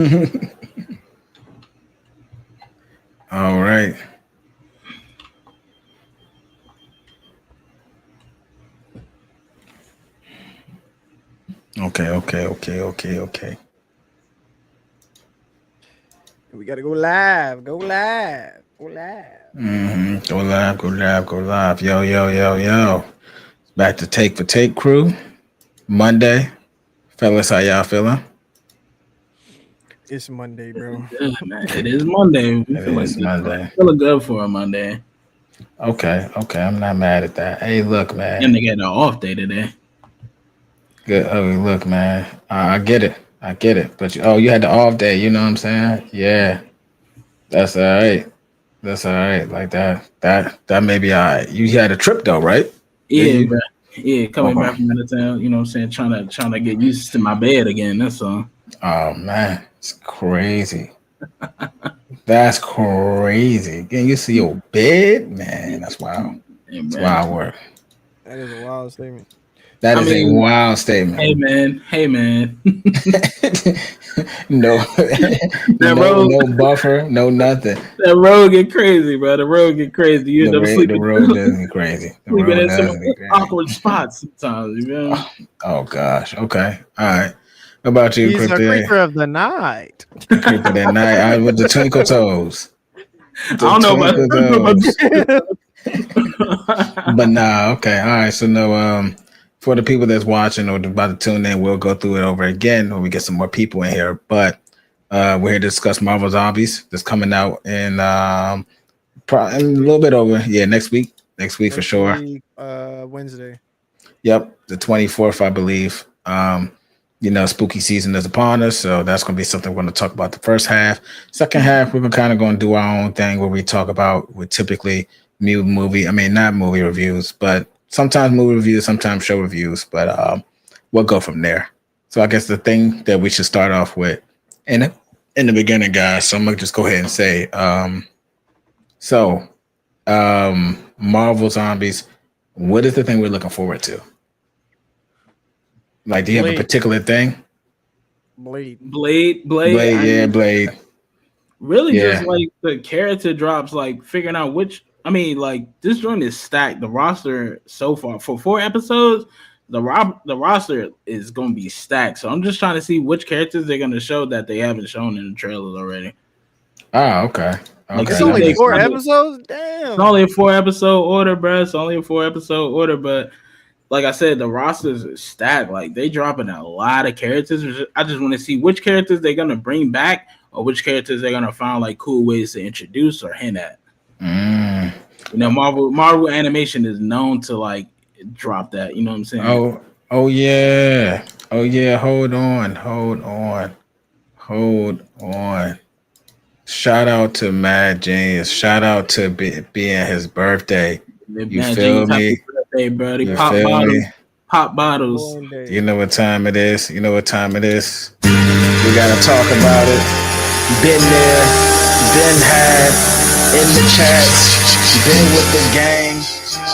All right. Okay. Okay. Okay. Okay. Okay. We gotta go live. Go live. Go live. Go live. Go live. Go live. Yo. Yo. Yo. Yo. Back to Take for Take crew. Monday, fellas. How y'all feeling? It's Monday, bro. Good, man. It is Monday. We It is Monday. feeling good for a Monday. Okay. Okay. I'm not mad at that. Hey, look, And man. they get an off day today. Good. Oh, look, man. I get it. I get it. But you had the off day. You know what I'm saying? Yeah. That's all right. That's all right. Like that. That may be all right. You had a trip though, right? Did Yeah, you? bro. Yeah, coming back from out of town, you know what I'm saying? Trying to get used to my bed again. That's all. Oh man, it's crazy. That's crazy. Getting used to your bed, man. That's wild. Yeah, That's man. wild work. That is a wild statement. That I is a mean, wild statement. hey man. No, That no, road, no buffer, no nothing. that road get crazy, bro. The road get crazy. You end up The sleeping, road does get crazy. The sleeping road in some does get crazy. awkward spots sometimes. You know. Oh gosh. Okay. All right. What about you, He's a Kryptic? creature of the night. Creeper that night out with the twinkle toes. I The don't know about. twinkle I don't know toes. about But nah, okay. All right. So no, for the people that's watching or about to tune in, we'll go through it over again when we get some more people in here. But we're here to discuss Marvel Zombies that's coming out in a little bit over. Yeah, next week. Next week for Next sure. week, Wednesday. Yep, the 24th, I believe. Spooky season is upon us, so that's going to be something we're going to talk about the first half. Second half, we're kind of going to do our own thing where we talk about with typically not movie reviews, but sometimes movie reviews, sometimes show reviews, but we'll go from there. So I guess the thing that we should start off with in the beginning, guys, so I'm going to just go ahead and say, so Marvel Zombies, what is the thing we're looking forward to? Like, do you have a Blade. particular thing? Blade. Blade. Blade. Really, Yeah. just like the character drops, like figuring out which. I mean, like this joint is stacked. The roster so far for 4 episodes, the roster is going to be stacked. So I'm just trying to see which characters they're going to show that they haven't shown in the trailers already. Oh, okay. Like, It's Okay. only they 4 episodes? Damn. It's only a 4 episode order, bro. It's only a 4 episode order, but like I said, the rosters are stacked. Like they dropping a lot of characters. I just want to see which characters they're gonna bring back, or which characters they're gonna find like cool ways to introduce or hint at. You know, Marvel animation is known to like drop that. You know what I'm saying? Oh yeah. Oh yeah. Hold on. Shout out to Mad Genius. Shout out to being his birthday. You feel me? Birthday, bro. They You pop feel bottles. me? Pop bottles. You know what time it is. We gotta talk about it. Been there, been had, in the chats, been with the gang,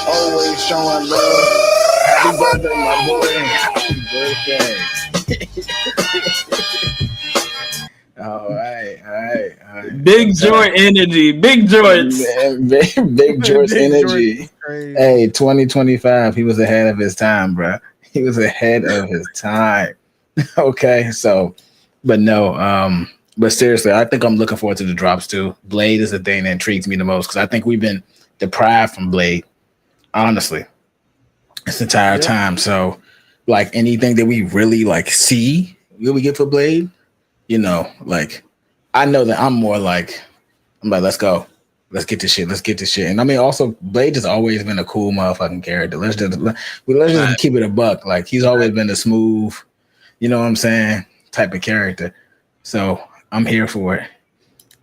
always showing love. Happy birthday, my boy. Happy birthday. All right. Big Jordan energy. Big Jorts. Big George Big energy. George. Hey, 2025, he was ahead of his time, bro. He was ahead of his time. Okay, so, but no, but seriously, I think I'm looking forward to the drops too. Blade is the thing that intrigues me the most because I think we've been deprived from Blade, honestly, this entire time. So, like anything that we really like see, will we get for Blade? You know, like I know that I'm like, let's go. Let's get this shit. And I mean, also, Blade has always been a cool motherfucking character. Let's just keep it a buck. Like, he's always been a smooth, you know what I'm saying, type of character. So I'm here for it.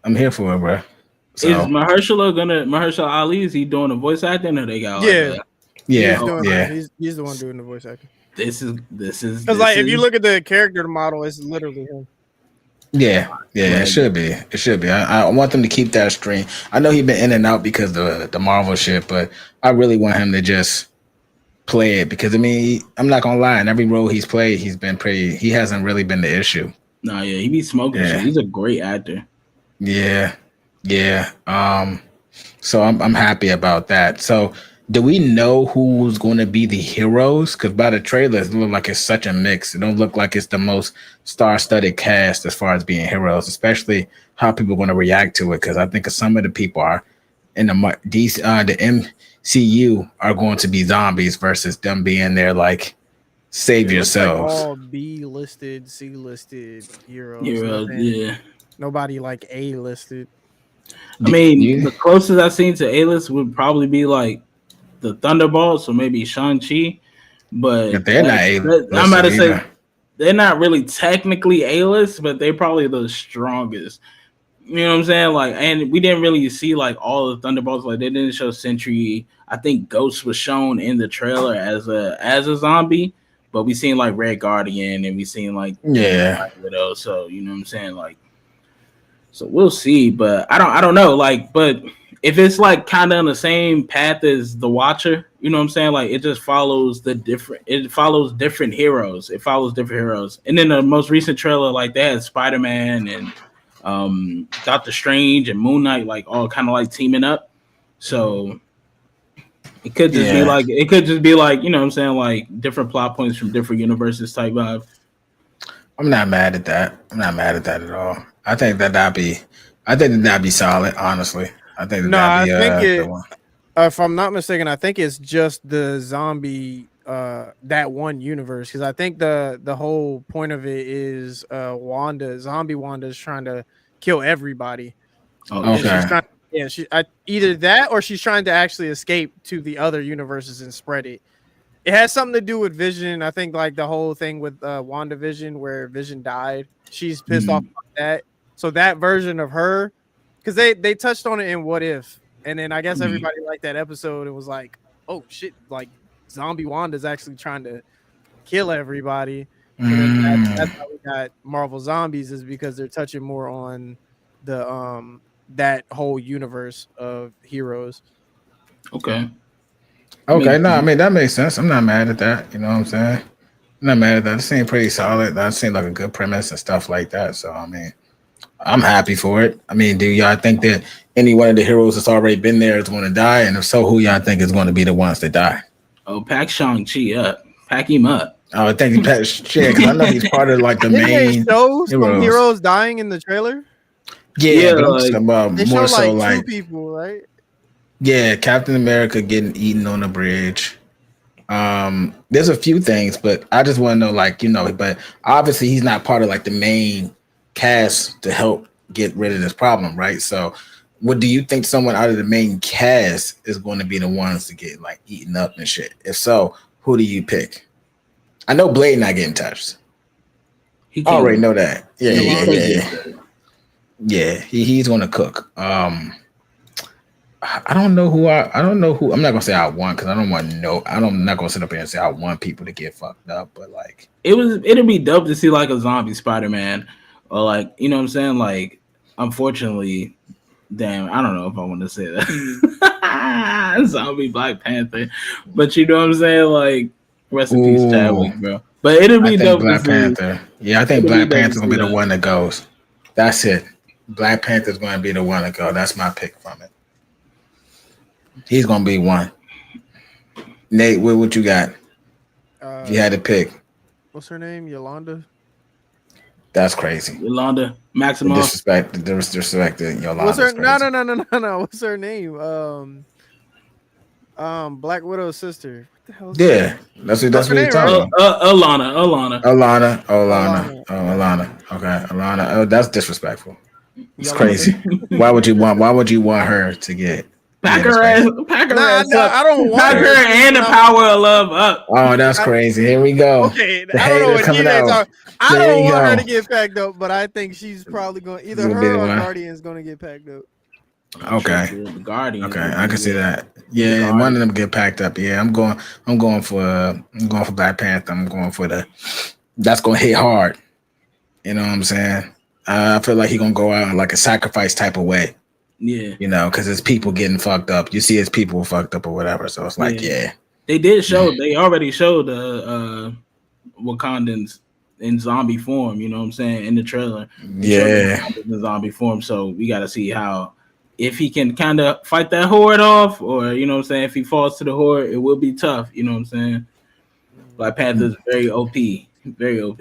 Bro. So, is Mahershala Ali? Is he doing the voice acting, or they got? Yeah. He's the one doing the voice acting. This is because like if you look at the character model, it's literally him. Yeah, it should be. I want them to keep that stream. I know he's been in and out because of the Marvel shit, but I really want him to just play it because I mean, I'm not gonna lie. In every role he's played, he hasn't really been the issue. Nah, yeah, he be smoking shit. Yeah, He's a great actor. yeah, yeah. So I'm happy about that. So do we know who's going to be the heroes? Because by the trailers, it look like it's such a mix. It don't look like it's the most star-studded cast as far as being heroes, especially how people are going to react to it. Because I think some of the people are in the MCU are going to be zombies versus them being there like save It looks like yourselves. all B listed, C listed heroes. Hero, Nothing, yeah. nobody like A listed. I Do mean, you? the closest I've seen to A-list would probably be like the Thunderbolts or maybe Shang-Chi. But If they're not I'm about A-listed to say either. they're not really technically A-list, but they're probably the strongest. You know what I'm saying? Like, and we didn't really see like all the Thunderbolts. Like, they didn't show Sentry. I think Ghost was shown in the trailer as a zombie, but we seen like Red Guardian and we seen like Yeah. Black Widow. So you know what I'm saying? Like, so we'll see. But I don't know. Like, but if it's like kind of on the same path as the Watcher, you know what I'm saying? Like, it just follows it follows different heroes. It follows different heroes. And then the most recent trailer, like they had Spider-Man and Doctor Strange and Moon Knight, like all kind of like teaming up. So it could just be Yeah. like you know what I'm saying, like different plot points from different universes type vibe. I'm not mad at that. I'm not mad at that at all. I think that'd be solid, honestly. I think No, that'd I be think a good it. one. If I'm not mistaken, I think it's just the zombie that one universe, because I think the whole point of it is zombie Wanda is trying to kill everybody, Oh and she's shit. Okay. trying. Yeah, either that or she's trying to actually escape to the other universes and spread it. It has something to do with Vision. I think like the whole thing with WandaVision where Vision died. She's pissed off about that. So that version of her, because they touched on it in What If, and then I guess everybody liked that episode. It was like, oh shit, like zombie Wanda's actually trying to kill everybody. So then that's Mm, how we got Marvel Zombies, is because they're touching more on the that whole universe of heroes. Okay. okay. Makes No, I sense. mean that makes sense. I'm not mad at that. You know what I'm saying? I'm not mad at that. It seemed pretty solid. That seemed like a good premise and stuff like that. So I mean, I'm happy for it. I mean, do y'all think that any one of the heroes that's already been there is going to die? And if so, who y'all think is going to be the ones that die? Oh, pack Shang-Chi up. Pack him up. Oh, I think shit, because I know he's part of like the Didn't they main show some heroes. heroes dying in the trailer? Yeah, Yeah, but I'm talking like about They more showed so like two like people, right? yeah, Captain America getting eaten on the bridge. There's a few things, but I just want to know, like, but obviously he's not part of like the main cast to help get rid of this problem, right? So, what do you think someone out of the main cast is going to be the ones to get like eaten up and shit? If so, who do you pick? I know Blade not getting touched. he I can't already get know that. Yeah, he yeah, can't yeah, get yeah. Yeah, he's going to cook. I don't know who I don't know who I'm not gonna say I want because I don't want no I'm not gonna sit up here and say I want people to get fucked up, but like it'd be dope to see like a zombie Spider-Man or like, you know what I'm saying? Like, unfortunately, damn, I don't know if I want to say that. Zombie Black Panther. But you know what I'm saying? Like, rest in peace, ooh, Chadwick, bro. But it'll I be think dope to Black see. Panther. Yeah, I think It'll be Black dope to Panther's gonna see be the that. one that goes. That's it. Black Panther's gonna be the one to go. That's my pick from it. He's gonna be one. Nate, what you got? If you Uh, had to pick, what's her name? Yolanda. that's crazy. Yolanda The Maximoff. disrespect, the disrespect to What's her? Yolanda's No, crazy. no, no, no, no, no. What's her name? Black Widow's sister. What the hell's her name? Yeah, that's That's her what he's name, talking right? about. Alana. Alana. Alana. Okay, Alana. Oh, that's disrespectful. It's Yolanda. crazy. Why would you want? Why would you want her to get Pack her disrespected? ass, pack her Nah, ass up. I don't want Pack her. her and the power of love up. Oh, that's crazy. Here we go. Okay, The I don't know haters what coming TJ out. talking. I There don't you want her go. to get packed up, but I think she's probably going This either will be her the or one. Guardian's going to get packed up. Okay. True. The Guardian. Okay, I can see that. The Yeah, one Guardian. of them get packed up. Yeah, I'm going for Black Panther. I'm going for that's gonna hit hard. You know what I'm saying? I feel like he's gonna go out in like a sacrifice type of way. Yeah. Because it's people getting fucked up. You see, it's people fucked up or whatever. So it's like, yeah. They did show. They already showed Wakandans in zombie form. You know what I'm saying? In the trailer, they showed him Yeah. in the zombie form. So we got to see how if he can kind of fight that horde off, or you know what I'm saying. If he falls to the horde, it will be tough. You know what I'm saying? Black Panther's very OP, very OP.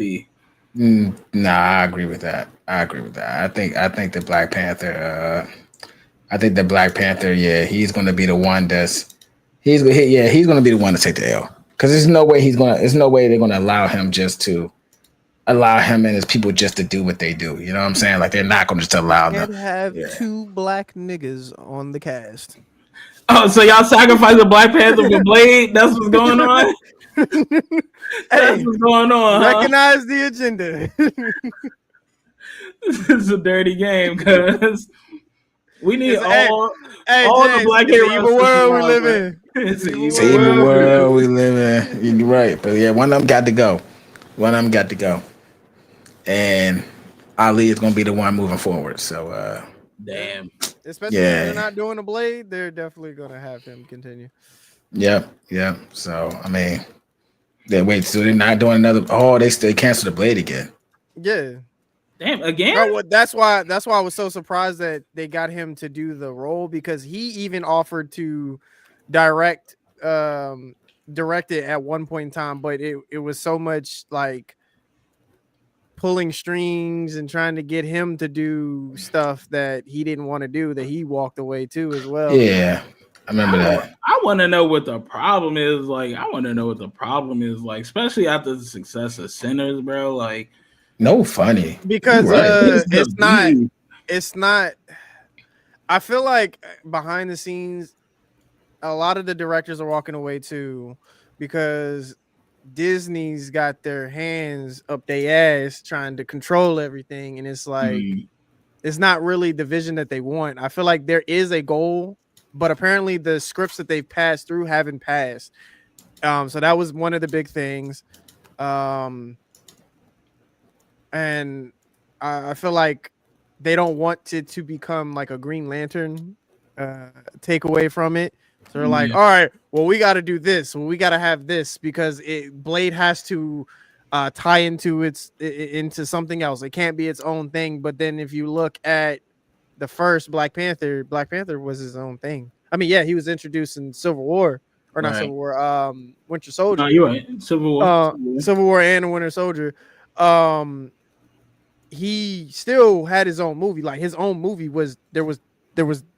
Nah, I agree with that. I think the Black Panther. I think the Black Panther. Yeah, he's gonna be the one that's. He's gonna be the one to take the L. Because there's no way he's gonna. There's no way they're gonna allow him and his people just to do what they do. You know what I'm saying? Like they're not gonna just allow them. Can't have Yeah. two black niggas on the cast. Oh, so y'all sacrifice the Black Panther for Blade? That's what's going on. That's Hey, what's going on. Huh? recognize the agenda. It's a dirty game, cause we need Hey, all James, the black it's an heroes evil to world we survive, live bro. in. It's an It's evil an evil world. world we live in. You're right, but yeah, one of them got to go. And Ali is gonna be the one moving forward. So Damn. Especially if they're not doing a Blade, they're definitely gonna have him continue. Yep. So I mean, so they're not doing another. Oh, they canceled the Blade again. Yeah. Damn, again? Bro, that's why I was so surprised that they got him to do the role, because he even offered to direct it at one point in time, but it was so much like pulling strings and trying to get him to do stuff that he didn't want to do, that he walked away too as well. Yeah, I remember that. I want to know what the problem is. Like, especially after the success of Sinners, bro. Like, no funny. Because Right. it's not I feel like behind the scenes a lot of the directors are walking away too, because Disney's got their hands up their ass trying to control everything, and it's like it's not really the vision that they want. I feel like there is a goal, but apparently the scripts that they've passed through haven't passed. So that was one of the big things. And I feel like they don't want it to become like a Green Lantern take away from it. So they're like, all right, well, we got to do this. Well, we got to have this, because Blade has to tie into something else. It can't be its own thing. But then if you look at the first Black Panther was his own thing. I mean, yeah, he was introduced in Civil War, or not Civil War, Winter Soldier. No, you're right. Civil War. Civil War and Winter Soldier. He still had his own movie. Like his own movie was there was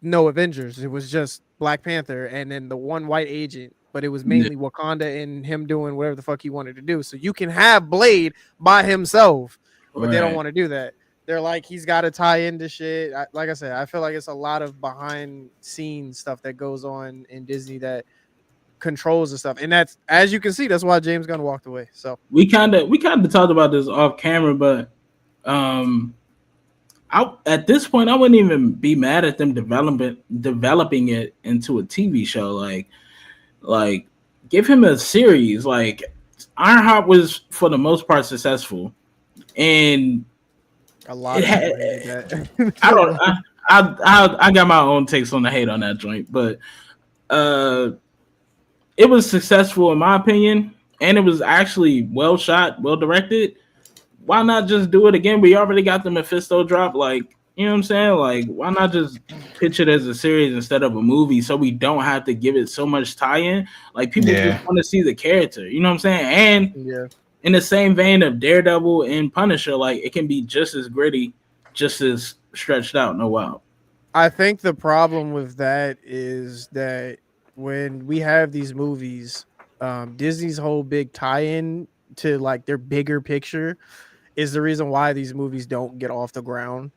no Avengers. It was just Black Panther and then the one white agent, but it was mainly Wakanda and him doing whatever the fuck he wanted to do. So you can have Blade by himself, but they don't want to do that. They're like, he's got to tie into shit. Like I said, I feel like it's a lot of behind scenes stuff that goes on in Disney that controls the stuff, and that's, as you can see, that's why James Gunn walked away. So we kind of talked about this off camera, but at this point, I wouldn't even be mad at them developing it into a TV show. Like give him a series. Like Ironheart was for the most part successful, and a lot of that. I got my own takes on the hate on that joint, but it was successful in my opinion, and it was actually well shot, well directed. Why not just do it again? We already got the Mephisto drop. Like, you know what I'm saying? Like, why not just pitch it as a series instead of a movie, so we don't have to give it so much tie-in? Like, people just want to see the character. You know what I'm saying? And in the same vein of Daredevil and Punisher, like, it can be just as gritty, just as stretched out. No wow. I think the problem with that is that when we have these movies, Disney's whole big tie-in to like their bigger picture is the reason why these movies don't get off the ground.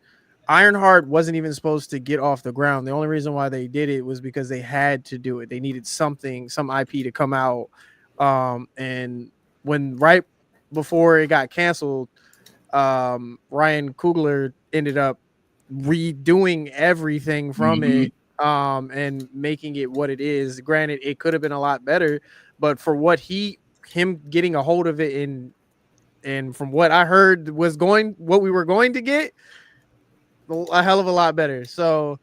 Ironheart wasn't even supposed to get off the ground. The only reason why they did it was because they had to do it. They needed some IP to come out. And when right before it got canceled, Ryan Coogler ended up redoing everything from it, and making it what it is. Granted, it could have been a lot better, but for what him getting a hold of it and from what I heard what we were going to get, a hell of a lot better. So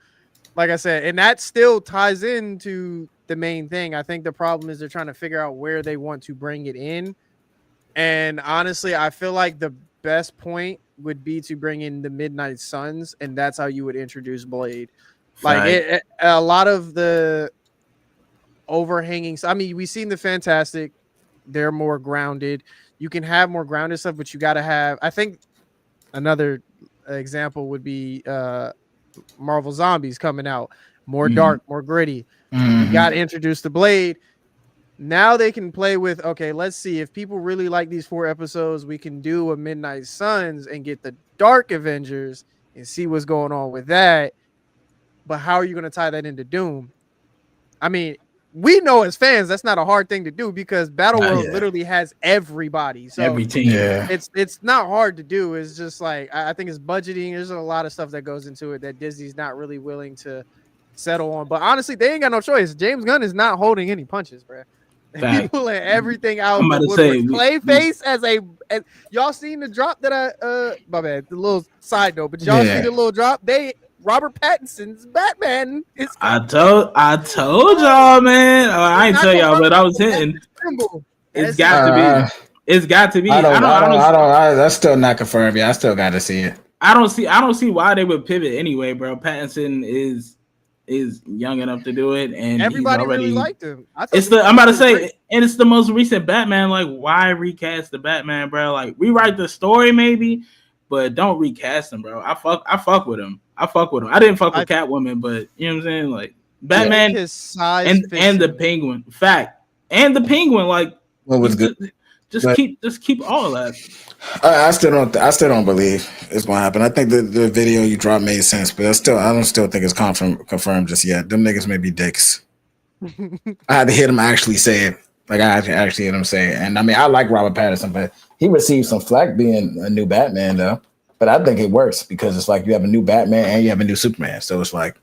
like I said, and that still ties into the main thing. I think the problem is they're trying to figure out where they want to bring it in. And honestly, I feel like the best point would be to bring in the Midnight Suns, and that's how you would introduce Blade. Like Fact. a lot of the overhanging. I mean, we've seen the Fantastic; they're more grounded. You can have more grounded stuff, but you got to have. I think another example would be Marvel Zombies coming out, more dark, more gritty. You got to introduce the Blade. Now they can play with, okay, let's see if people really like these 4 episodes, we can do a Midnight Suns and get the Dark Avengers and see what's going on with that. But how are you going to tie that into Doom? I mean, we know as fans that's not a hard thing to do because Battleworld literally has everybody. So every team. Yeah. It's not hard to do. It's just like I think it's budgeting. There's a lot of stuff that goes into it that Disney's not really willing to settle on. But honestly, they ain't got no choice. James Gunn is not holding any punches, bro. He pulling everything out. I'm about to say, Clayface as y'all seen the drop that my bad, the little side note, but y'all see the little drop. Robert Pattinson's Batman is. I told y'all, man. I ain't tell y'all, but I was hitting. It's got to be. It's got to be. I don't. That's still not confirmed. Yeah, I still got to see it. I don't see why they would pivot anyway, bro. Pattinson is young enough to do it, and everybody really liked him. I'm about to say, and it's the most recent Batman. Like, why recast the Batman, bro? Like, rewrite the story maybe, but don't recast him, bro. I fuck with him. I didn't fuck with Catwoman, but you know what I'm saying? Like Batman his size and the Penguin. Fact. And the Penguin, like what was good. Just keep all of that. I still don't believe it's gonna happen. I think the video you dropped made sense, but I don't think it's confirmed just yet. Them niggas may be dicks. I had to hear them actually say it. Like I actually hear them say it. And I mean I like Robert Pattinson, but he received some flack being a new Batman though. But I think it works because it's like you have a new Batman and you have a new Superman. So it's like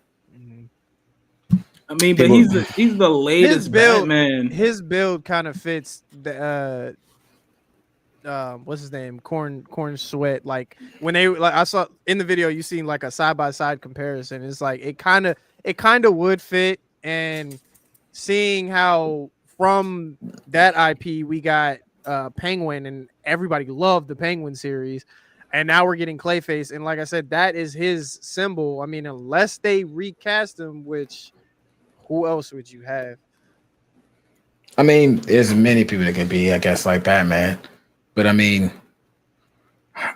I mean, but he's the latest Batman. His build kind of fits the what's his name? Corn Sweat. Like when I saw in the video, you seen like a side by side comparison. It's like it kind of would fit. And seeing how from that IP we got Penguin and everybody loved the Penguin series, and now we're getting Clayface. And like I said, that is his symbol. I mean, unless they recast him, which who else would you have? I mean, there's many people that can be, I guess, like Batman. But I mean,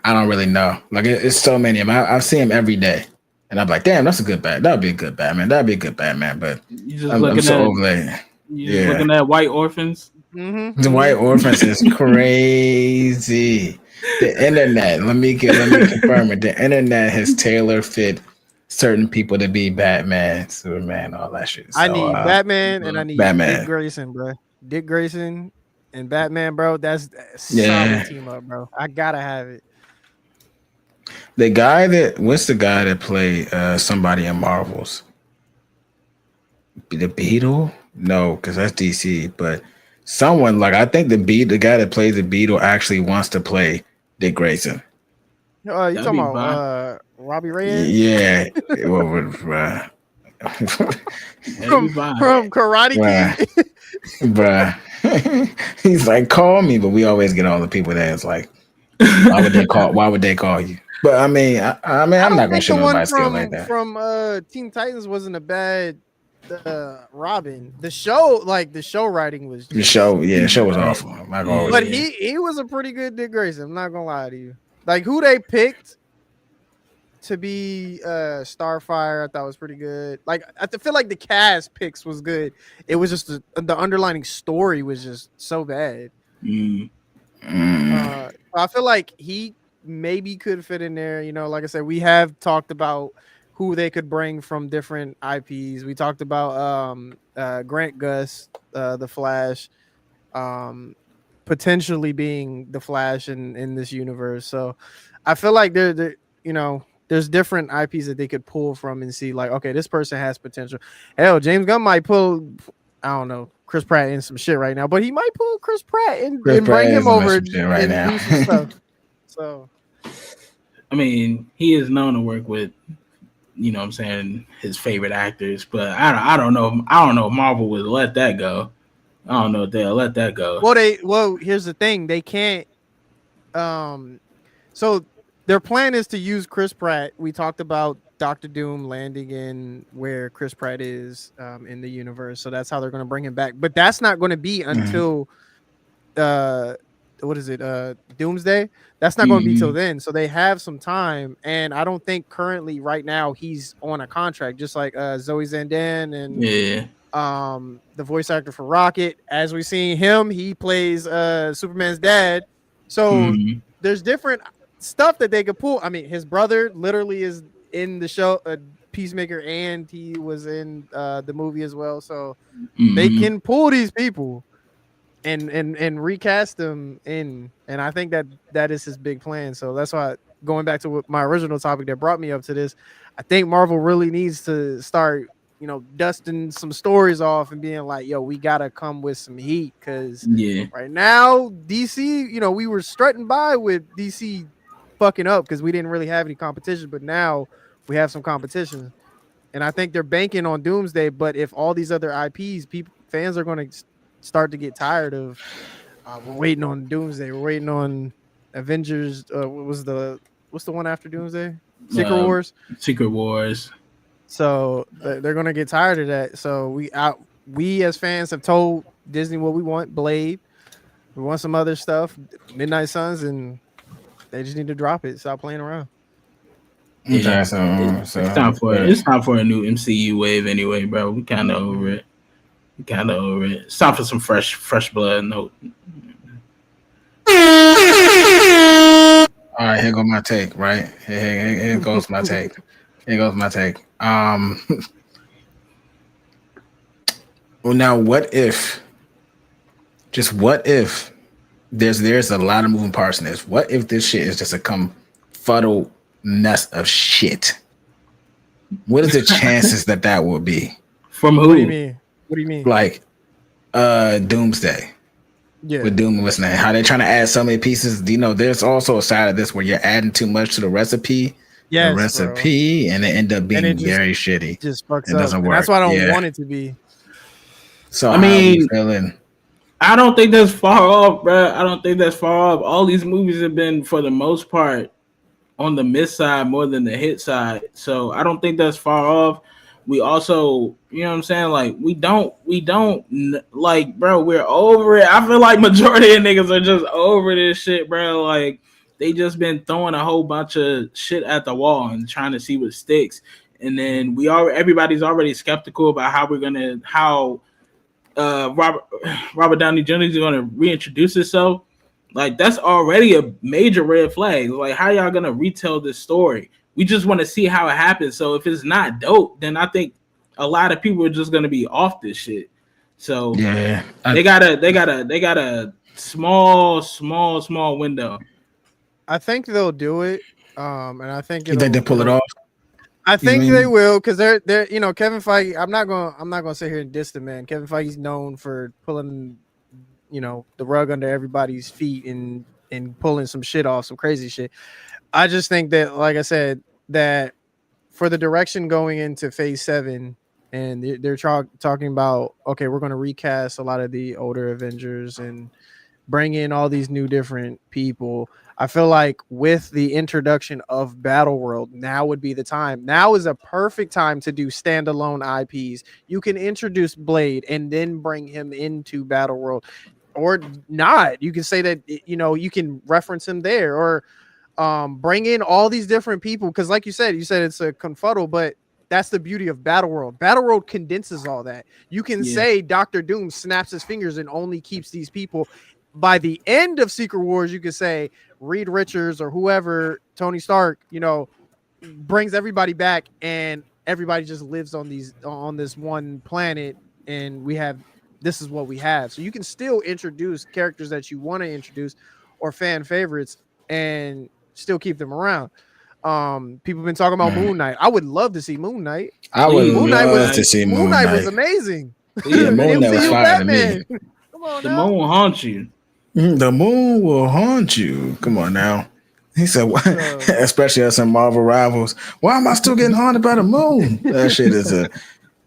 I don't really know. Like it's so many of them. I see him every day, and I'm like, damn, that's a good Batman. That'd be a good Batman. That'd be a good Batman. But I'm so overlay. Yeah, looking at White Orphans. Mm-hmm. The White Orphans is crazy. The internet. Let me confirm it. The internet has tailor fit certain people to be Batman, Superman, all that shit. So, I need Batman and I need Batman. Dick Grayson, bro. Dick Grayson and Batman, bro. That's solid team up, bro. I gotta have it. What's the guy that played somebody in Marvels? The Beetle? No, because that's DC. But someone like I think the guy that plays the Beetle actually wants to play Dick Grayson. You talking about Robbie Reyes? Yeah. from Karate Kid. Bruh. He's like, call me, but we always get all the people that it's like, why would they call you? But I mean, I'm not gonna show nobody skill like that. From Teen Titans wasn't a bad Robin. The show writing was the show was awful. But he was a pretty good Dick Grayson. I'm not gonna lie to you. Like who they picked to be Starfire, I thought was pretty good. Like I feel like the cast picks was good. It was just the underlining story was just so bad. I feel like he maybe could fit in there. You know, like I said, we have talked about who they could bring from different IPs. We talked about Grant Gus, the Flash, potentially being the Flash in this universe. So I feel like there's different IPs that they could pull from and see like, okay, this person has potential. Hell, James Gunn might pull, I don't know, Chris Pratt in some shit right now, but he might pull Chris Pratt and bring him over and do some stuff. So, I mean, he is known to work with, you know what I'm saying, his favorite actors, but I don't know. I don't know if Marvel would let that go. I don't know if they'll let that go. Well, here's the thing. They can't so their plan is to use Chris Pratt. We talked about Doctor Doom landing in where Chris Pratt is in the universe. So that's how they're going to bring him back. But that's not going to be until what is it? Doomsday. That's not going to be till then. So they have some time, and I don't think currently right now he's on a contract, just like Zoe Zandan and the voice actor for Rocket. As we seen him, he plays Superman's dad. So there's different stuff that they could pull. I mean, his brother literally is in the show Peacemaker, and he was in the movie as well. So they can pull these people and recast them in, and I think that is his big plan. So that's why, going back to my original topic that brought me up to this, I think Marvel really needs to start, dusting some stories off and being like, yo, we gotta come with some heat, because right now DC, we were strutting by with DC fucking up because we didn't really have any competition, but now we have some competition, and I think they're banking on Doomsday. But if all these other IPs, fans are going to start to get tired of, we're waiting on Doomsday, we're waiting on Avengers. What's the one after Doomsday? Secret Wars. So they're going to get tired of that. So we as fans have told Disney what we want: Blade. We want some other stuff, Midnight Suns, and they just need to drop it. Stop playing around. Yeah, it's time for a new MCU wave anyway, bro. We kind of over it. It's time for some fresh blood. No. All right, here goes my take. Right, here goes my take. Well, now what if there's a lot of moving parts in this? What if this shit is just a confuddled mess of shit? What is the chances that will be? From who? What do you mean? Like Doomsday. Yeah. With Doom and what's name? How they're trying to add so many pieces. There's also a side of this where you're adding too much to the recipe. Yes, and it end up being very shitty. Just fucks it up. Doesn't work. That's why I don't want it to be. So I mean, I don't think that's far off, bro. I don't think that's far off. All these movies have been, for the most part, on the miss side more than the hit side. So I don't think that's far off. We also, you know what I'm saying? Like, we don't like, bro, we're over it. I feel like majority of niggas are just over this shit, bro. Like, they just been throwing a whole bunch of shit at the wall and trying to see what sticks. And then everybody's already skeptical about how Robert Downey Jr. is going to reintroduce himself. Like, that's already a major red flag. Like, how y'all going to retell this story? We just want to see how it happens. So if it's not dope, then I think a lot of people are just going to be off this shit. So yeah, they got a small window. I think they'll do it. And I think you think they pull it off. I think they will, because they're Kevin Feige. I'm not gonna sit here and diss the man. Kevin Feige's known for pulling the rug under everybody's feet and pulling some shit off, some crazy shit. I just think that, like I said, that for the direction going into Phase 7, and they're talking about, okay, we're going to recast a lot of the older Avengers and bring in all these new different people. I feel like with the introduction of Battleworld, now would be the time. Now is a perfect time to do standalone IPs. You can introduce Blade and then bring him into Battleworld, or not. You can say that, you can reference him there, or bring in all these different people, because like you said it's a confuddle, but that's the beauty of Battleworld. Battleworld condenses all that. You can say Dr. Doom snaps his fingers and only keeps these people. By the end of Secret Wars, you could say Reed Richards or whoever, Tony Stark, brings everybody back, and everybody just lives on this one planet, and this is what we have. So you can still introduce characters that you want to introduce or fan favorites and still keep them around. People have been talking about Moon Knight. I would love to see Moon Knight. Moon Knight was amazing. Yeah, Moon Knight was fire to me. Come on, the moon will haunt you. The moon will haunt you. Come on now. He said, especially us in Marvel Rivals. Why am I still getting haunted by the moon? That shit is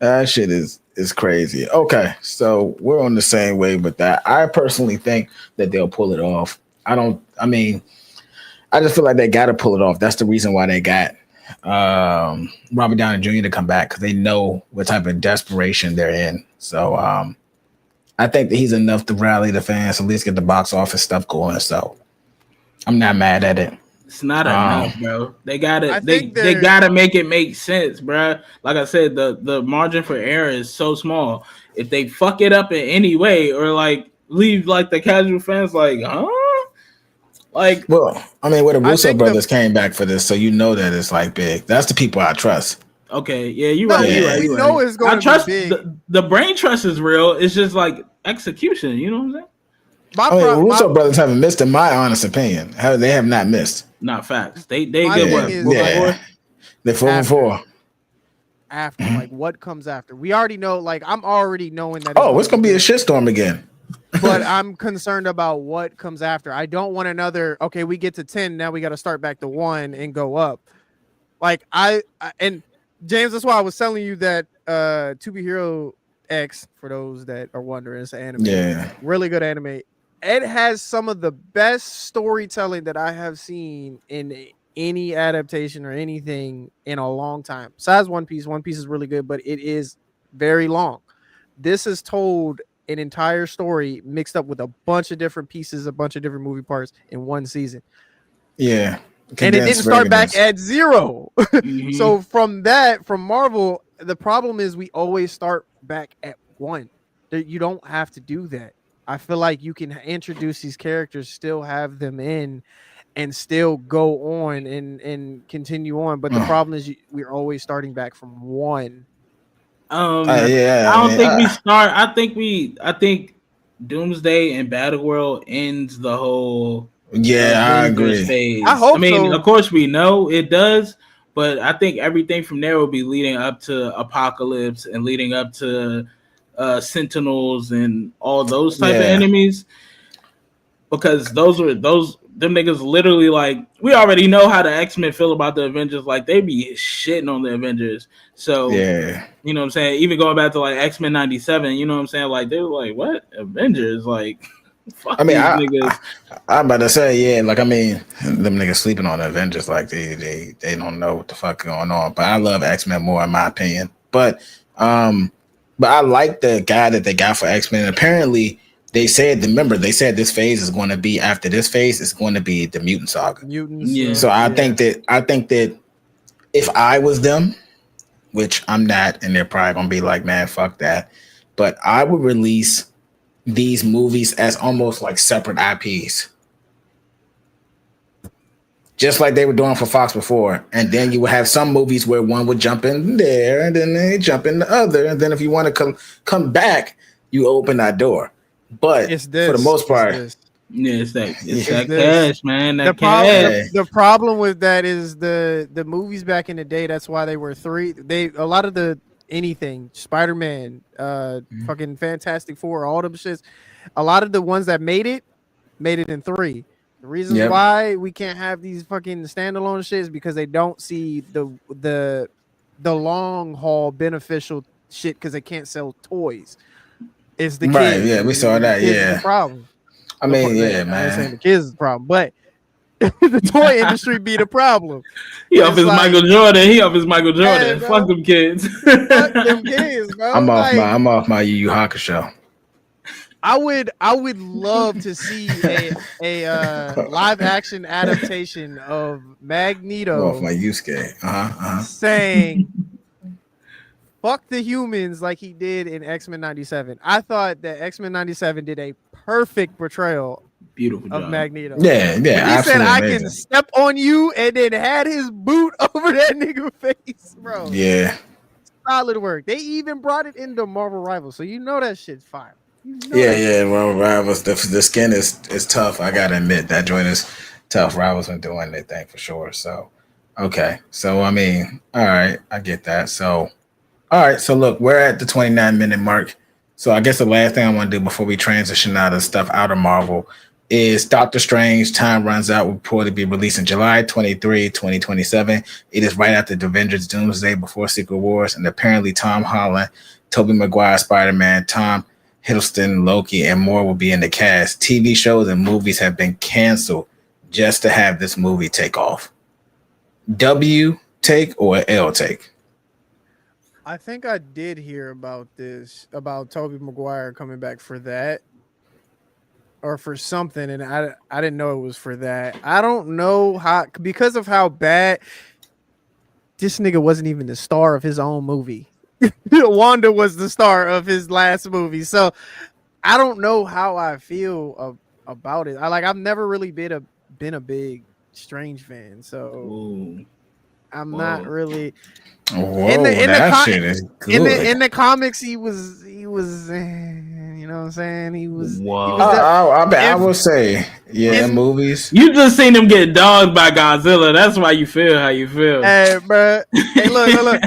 That shit is crazy. Okay, so we're on the same wave with that. I personally think that they'll pull it off. I don't. I mean, I just feel like they got to pull it off. That's the reason why they got Robert Downey Jr. to come back because they know what type of desperation they're in. So I think that he's enough to rally the fans, at least get the box office stuff going. So I'm not mad at it. It's not enough, bro. They gotta I they think they they're- gotta make it make sense, bro. Like I said, the margin for error is so small. If they fuck it up in any way or like leave like the casual fans like, huh? Like, Well, I mean, the I Russo think brothers came back for this, so you know that it's like big. That's the people I trust. okay, yeah, you're No, right. You're we- right. we You're know right. it's gonna I trust be big. the brain trust is real. It's just like execution. You know what I'm saying? My, I mean, pro- Russo my, brothers haven't missed, in my honest opinion. They have not missed. Not facts. They My get thing what is, before? They're 4 for After. 4. after, Mm-hmm. like what comes after. We already know, like I'm already knowing that. Oh, it's gonna be a shitstorm again. But I'm concerned about what comes after. I don't want another. Okay, we get to 10, now we got to start back to 1 and go up. Like I and James, that's why I was telling you that To Be Hero X, for those that are wondering, it's an anime. Yeah. Really good anime. It has some of the best storytelling that I have seen in any adaptation or anything in a long time. Besides One Piece. One Piece is really good, but it is very long. This is told an entire story mixed up with a bunch of different pieces, a bunch of different movie parts in one season. Yeah. And it didn't start back at 0. Mhm. So from Marvel, the problem is we always start back at 1. You don't have to do that. I feel like you can introduce these characters, still have them in, and still go on and continue on. But the problem is we're always starting back from 1. Yeah. I don't think we start. I think Doomsday and Battleworld ends the whole Yeah, I Avengers agree. phase. I hope mean, so. of course we know it does, but I think everything from there will be leading up to Apocalypse and leading up to Sentinels and all those type of Yeah. enemies. Because them niggas literally like we already know how the X-Men feel about the Avengers. Like they be shitting on the Avengers. So Yeah. you know what I'm saying? Even going back to like X-Men 97, you know what I'm saying? Like they were like, what? Avengers? Like fuck I mean, these niggas. I'm about to say, yeah, like I mean, them niggas sleeping on the Avengers, like they don't know what the fuck going on. But I love X-Men more, in my opinion. But I like the guy that they got for X-Men. And apparently, they said this phase is going to be after this phase. It's going to be the Mutant Saga. Mutants. Yeah. So I think that if I was them, which I'm not, and they're probably gonna be like, man, fuck that. But I would release these movies as almost like separate IPs. Just like they were doing for Fox before. And then you would have some movies where one would jump in there and then they jump in the other. And then if you want to come back, you open that door. But It's this. for the most part, Yeah, it's that It's that this. cash, man. The That problem, cash. the problem with that is the movies back in the day. That's why they were 3. A lot of the anything Spider-Man, fucking Fantastic Four, all them shits. A lot of the ones that made it in 3. The reasons Yep. why we can't have these fucking standalone shit is because they don't see the long haul beneficial shit because they can't sell toys. It's the Right, kids. yeah, we saw that, The kids is yeah. the problem. I mean, yeah, I ain't saying man. the kids is the problem, but the toy industry be the problem. He off It's his like- Michael Jordan. He off his Michael Jordan. bro. Fuck them kids. Fuck them kids, bro. I'm Like, off my Yu Yu Hakusho. I would love to see a live action adaptation of I'm Magneto off my Yusuke. saying fuck the humans like he did in X-Men 97. I thought that X-Men 97 did a perfect portrayal Beautiful of job. Magneto. Yeah, He said, absolutely I amazing. can step on you, and then had his boot over that nigga face, bro. Yeah. Solid work. They even brought it into Marvel Rivals, so you know that shit's fire. You know Yeah, that yeah. Well, Rivals, the skin is tough. I gotta admit that joint is tough. Rivals been doing their thing for sure. So, okay. So I mean, all right, I get that. So, all right. So look, we're at the 29-minute mark. So I guess the last thing I want to do before we transition out of stuff out of Marvel, is Doctor Strange Time Runs Out will reported to be released in July 23, 2027. It is right after the Avengers Doomsday before Secret Wars, and apparently Tom Holland, Tobey Maguire, Spider-Man, Tom Hiddleston, Loki, and more will be in the cast. TV shows and movies have been canceled just to have this movie take off. W take or L take? I think I did hear about this, about Tobey Maguire coming back for that. Or for something, and I didn't know it was for that. I don't know how, because of how bad this nigga wasn't even the star of his own movie. Wanda was the star of his last movie, so I don't know how I feel about it. I've never really been a big Strange fan, so Ooh. I'm not really. Whoa, that shit is good. In the comics, he was. You know what I'm saying? He was. I will say, movies. You just seen him get dogged by Godzilla. That's why you feel how you feel. Hey, bro. Hey, look.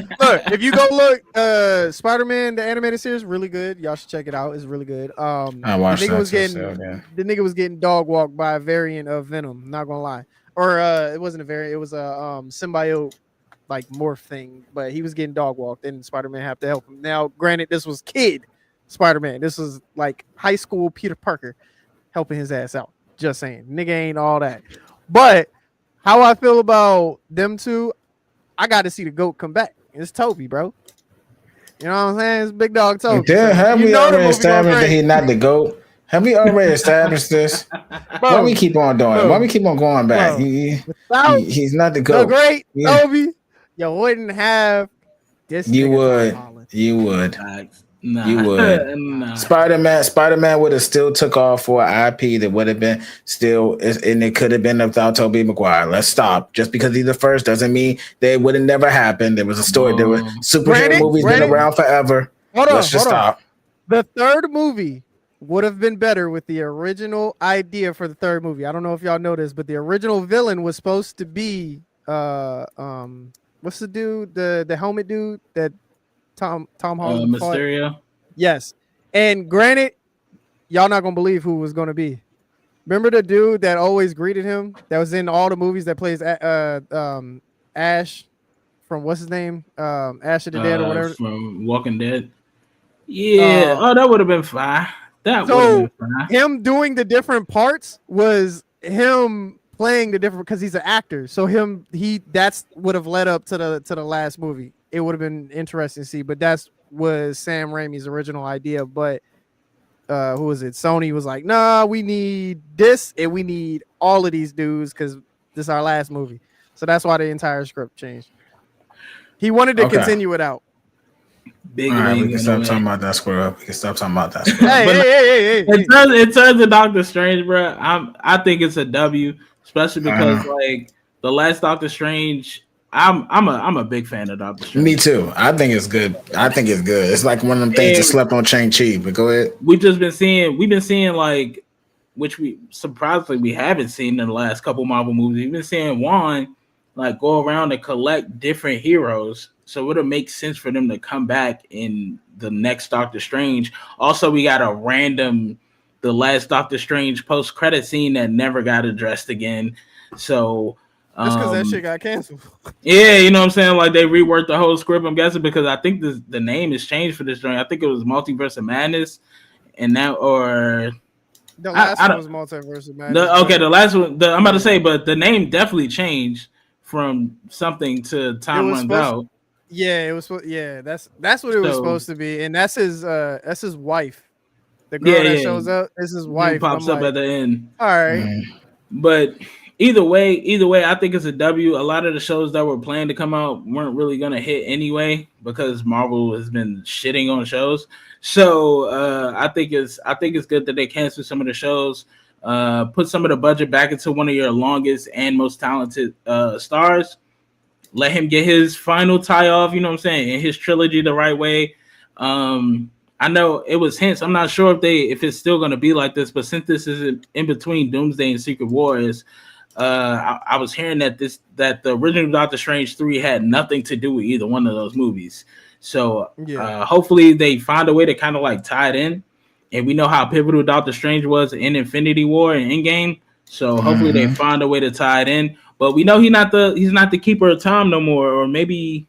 If you go look, Spider-Man the animated series, really good. Y'all should check it out. It's really good. I watched the nigga was getting dog walked by a variant of Venom. Not gonna lie, or it wasn't a variant. It was a symbiote like morph thing, but he was getting dog walked, and Spider-Man had to help him. Now, granted, this was kid Spider-Man. This was like high school Peter Parker helping his ass out. Just saying, nigga ain't all that. But how I feel about them two, I got to see the GOAT come back. It's Toby, bro. You know what I'm saying? It's big dog Toby. Have we already established that he's not the GOAT? Have we already established this? Why we keep on doing it? Why we keep on going back? He's not the GOAT. The great Toby. You wouldn't have this. You would. Nah. You would. Nah. Spider-Man would have still took off for an IP that would have been still, and it could have been without Tobey Maguire. Let's stop. Just because he's the first doesn't mean that it would have never happened. There was a story. There were superhero movies been around forever. Let's just stop. The third movie would have been better with the original idea for the third movie. I don't know if y'all know this, but the original villain was supposed to be what's the dude, the helmet dude that Tom Holland Mysterio. Yes. And granted, y'all not gonna believe who it was gonna be. Remember the dude that always greeted him, that was in all the movies, that plays Ash from what's his name? Ash of the Dead or whatever. From Walking Dead. Yeah. That would have been fine. That would have been fine. Him doing the different parts was him playing the different, because he's an actor. So that's would have led up to the last movie. It would have been interesting to see, but was Sam Raimi's original idea. But who was it? Sony was like, nah, we need this and we need all of these dudes because this is our last movie. So that's why the entire script changed. He wanted to continue it out. Big. All right, we can stop talking about that square up. We can stop talking about that. Hey. In terms of Doctor Strange, bro, I think it's a W, especially because like the last Doctor Strange. I'm a big fan of Doctor Strange. Me too. I think it's good. It's like one of them things that slept on Shang-Chi. But go ahead. We've been seeing like, which we surprisingly haven't seen in the last couple Marvel movies. We've been seeing Juan like go around and collect different heroes. So it would make sense for them to come back in the next Doctor Strange. Also, we got the last Doctor Strange post-credit scene that never got addressed again. So that's because that shit got canceled. Yeah, you know what I'm saying? Like they reworked the whole script. I'm guessing because I think the name has changed for this joint. I think it was Multiverse of Madness, and now the last one was Multiverse of Madness. The last one. I'm about to say, but the name definitely changed from something to Time Runs Out. Yeah, it was. Yeah, that's what it was supposed to be, and that's his wife. The girl that shows up is his wife. He pops up at the end. All right, but. Either way, I think it's a W. A lot of the shows that were planned to come out weren't really gonna hit anyway because Marvel has been shitting on shows. So I think it's good that they canceled some of the shows, put some of the budget back into one of your longest and most talented stars. Let him get his final tie off, you know what I'm saying, in his trilogy the right way. I know it was hints. I'm not sure if it's still gonna be like this, but since this is in between Doomsday and Secret Wars. I was hearing that the original Doctor Strange 3 had nothing to do with either one of those movies. So hopefully they find a way to kind of like tie it in. and we know how pivotal Doctor Strange was in Infinity War and Endgame. So hopefully they find a way to tie it in. But we know he's not the keeper of time no more, or maybe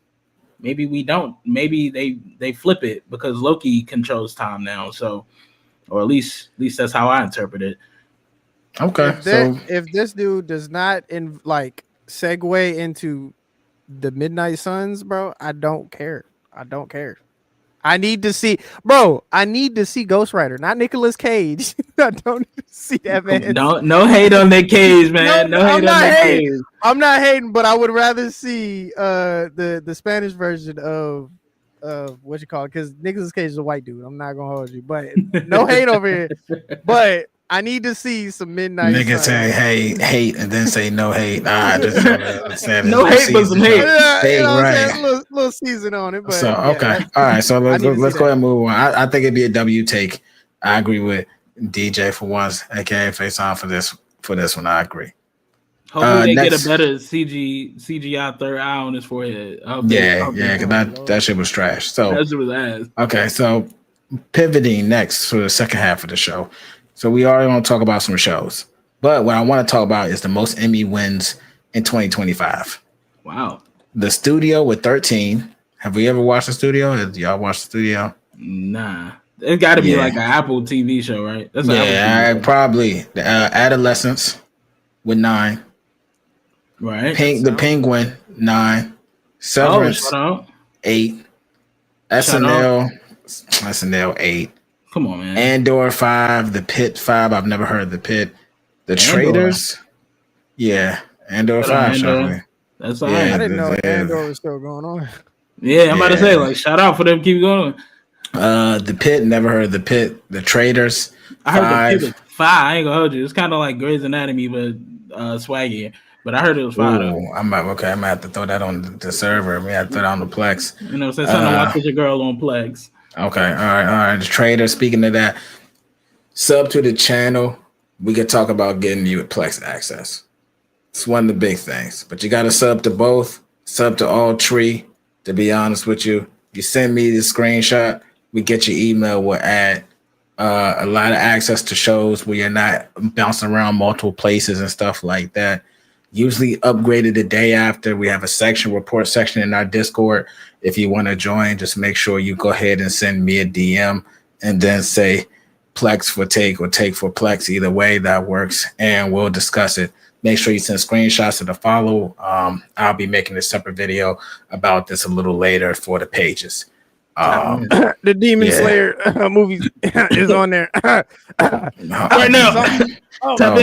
we don't. Maybe they flip it because Loki controls time now. So, or at least that's how I interpret it. Okay, If this dude does not segue into the Midnight Suns, bro, I don't care. I need to see, bro. I need to see Ghost Rider, not Nicolas Cage. I don't need to see that man. No hate on Nick Cage, man. No hate on Nick Cage. I'm not hating, but I would rather see the Spanish version of what you call it, because Nicolas Cage is a white dude. I'm not gonna hold you, but no hate over here. But I need to see some Midnight. Nigga say hate and then say no hate. No hate, but some hate. Right. Little season on it. But so okay, all right. So let's go ahead and move on. I think it'd be a W take. I agree with DJ for once, aka Face On for this one. I agree. Hopefully they get a better CGI third eye on his forehead. Yeah, because that shit was trash. So that shit was ass. Okay, so pivoting next for the second half of the show. So we already want to talk about some shows, but what I want to talk about is the most Emmy wins in 2025. Wow. The Studio with 13. Have we ever watched The Studio? Have y'all watched The Studio? Nah. It's got to be like an Apple TV show, right? That's probably. Adolescence with 9. Right. The Penguin, 9. Severance, 8. SNL, 8. Come on, man. Andor, 5. The Pit, 5. I've never heard of The Pit. The Traitors. Yeah. Andor 5, Andor. That's all right. I didn't know Andor was still going on. Yeah, I'm about to say, shout out for them keep going. The Pit, never heard of The Pit. The Traitors, 5. I heard The Pit was 5. I ain't gonna hold you. It's kind of like Grey's Anatomy, but swaggy. But I heard it was 5. I'm gonna have to throw that on the server. We have to throw that on the Plex. You know, say something to watch with your girl on Plex. Okay, all right. The Traitors. Speaking of that, sub to the channel. We could talk about getting you Plex access. It's one of the big things, but you got to sub to both. Sub to all 3. To be honest with you, you send me the screenshot. We get your email. We'll add a lot of access to shows where you're not bouncing around multiple places and stuff like that. Usually upgraded the day after. We have a report section in our Discord. If you want to join, just make sure you go ahead and send me a DM and then say Plex for Take or Take for Plex. Either way, that works, and we'll discuss it. Make sure you send screenshots to the follow. I'll be making a separate video about this a little later for the pages. The Demon Slayer movie is on there right now. Tough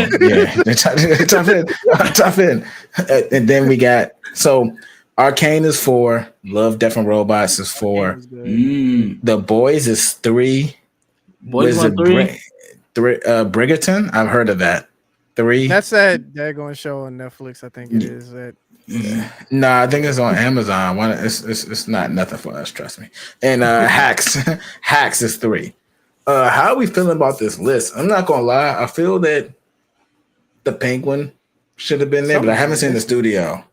in. And then we got Arcane is 4. Love, Death and Robots is 4. The Boys is 3. Boys is 3. Bridgerton, I've heard of that. 3. That's that daggone show on Netflix. I think it is that. No, I think it's on Amazon. It's not nothing for us, trust me. And Hacks is 3. How are we feeling about this list? I'm not gonna lie. I feel that the Penguin should have been there, but I haven't seen The Studio.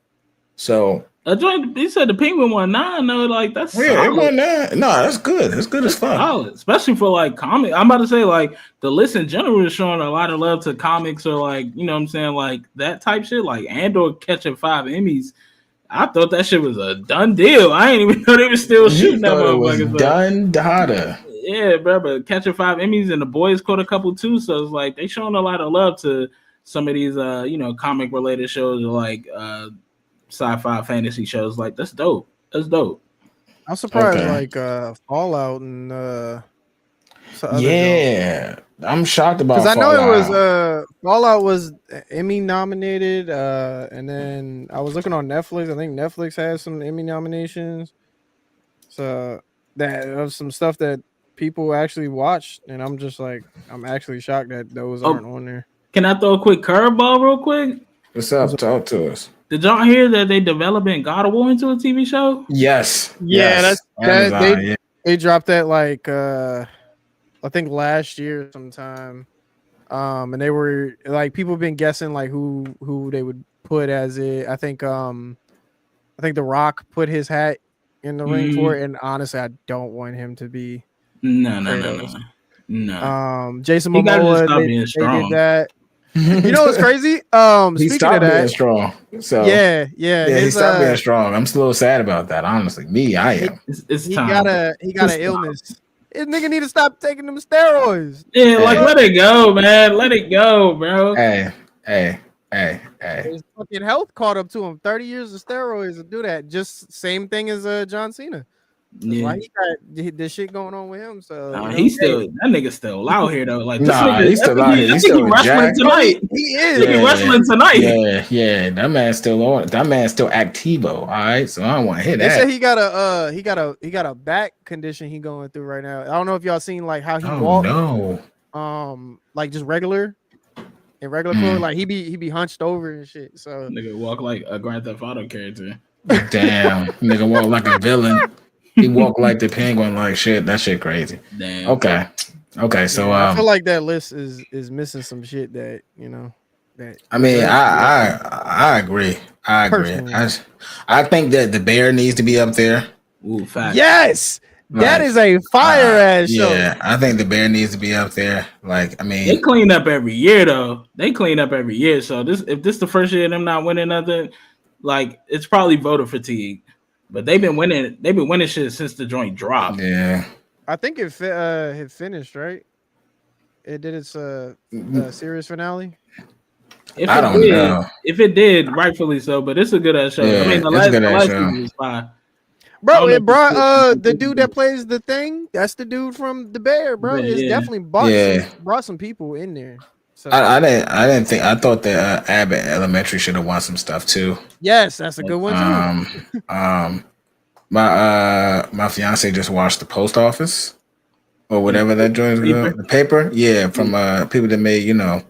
So he said the Penguin won 9. No, that's it won 9. No, that's good. It's good as fuck. Solid, especially for comic. I'm about to say the list in general is showing a lot of love to comics or you know what I'm saying, that type shit. Andor catching 5 Emmys. I thought that shit was a done deal. I ain't even know they were still shooting that motherfucker. Done data. Yeah, bro, but catching 5 Emmys and the Boys caught a couple too. So it's they showing a lot of love to some of these comic related shows or sci-fi fantasy shows. That's dope. I'm surprised Fallout and I'm shocked about because I know it was Fallout was Emmy nominated, and then I was looking on Netflix. I think Netflix has some Emmy nominations, so that of some stuff that people actually watched, and I'm just I'm actually shocked that those aren't on there. Can I throw a quick curveball real quick? What's up? Talk to us. Did y'all hear that they developing God of War into a TV show? Yes. Yeah, they dropped that I think last year sometime. And they were people have been guessing who they would put as it. I think The Rock put his hat in the ring for it, and honestly I don't want him to be No. No. Jason He gotta just Momoa, stop being they did strong. that. You know what's crazy? He Speaking of stopped being that, strong. So yeah, yeah, he his stopped being strong. I'm still sad about that. Honestly, I am. It's he time. got an illness. His nigga need to stop taking them steroids. Yeah, like Hey. let it go, man. Let it go, bro. Hey. His fucking health caught up to him. 30 years of steroids to do that. Just same thing as John Cena. That's why he got this shit going on with him. So you know, He's still that nigga still out here though. Like this Nah, nigga, he's still out here. I He's think he still wrestling jacked. tonight. he is. He wrestling tonight. Yeah. That man's still on. That man's still activo. All right, so I don't want to hit They that. say he got a back condition he going through right now. I don't know if y'all seen like how he walked. No. Like just regular clothes. Like he be hunched over and shit. So Nigga walk like a Grand Theft Auto character. Damn, nigga walk like a villain. He walk like the penguin. Like shit. That shit crazy. Damn. Okay. So I feel like that list is missing some shit that you know. That I mean, I agree. I think that the bear needs to be up there. Ooh, fact. Yes, that Like, is a fire ass show. Yeah, I think the bear needs to be up there. Like, I mean, They clean up every year though. They clean up every year. So if this the first year of them not winning nothing, like it's probably voter fatigue. But they've been winning shit since the joint dropped. Yeah. I think it had finished, right? It did its series finale. I don't know. If it did, rightfully so, but it's a good ass show. Yeah, I mean, the last season was fine. Bro, it brought the dude that plays the thing. That's the dude from the Bear, bro. It's definitely brought some people in there. So I didn't think. I thought that Abbott Elementary should have won some stuff too. Yes, that's a good one too. My fiance just watched The Post Office or whatever that joint is called. The paper, yeah, from people that made The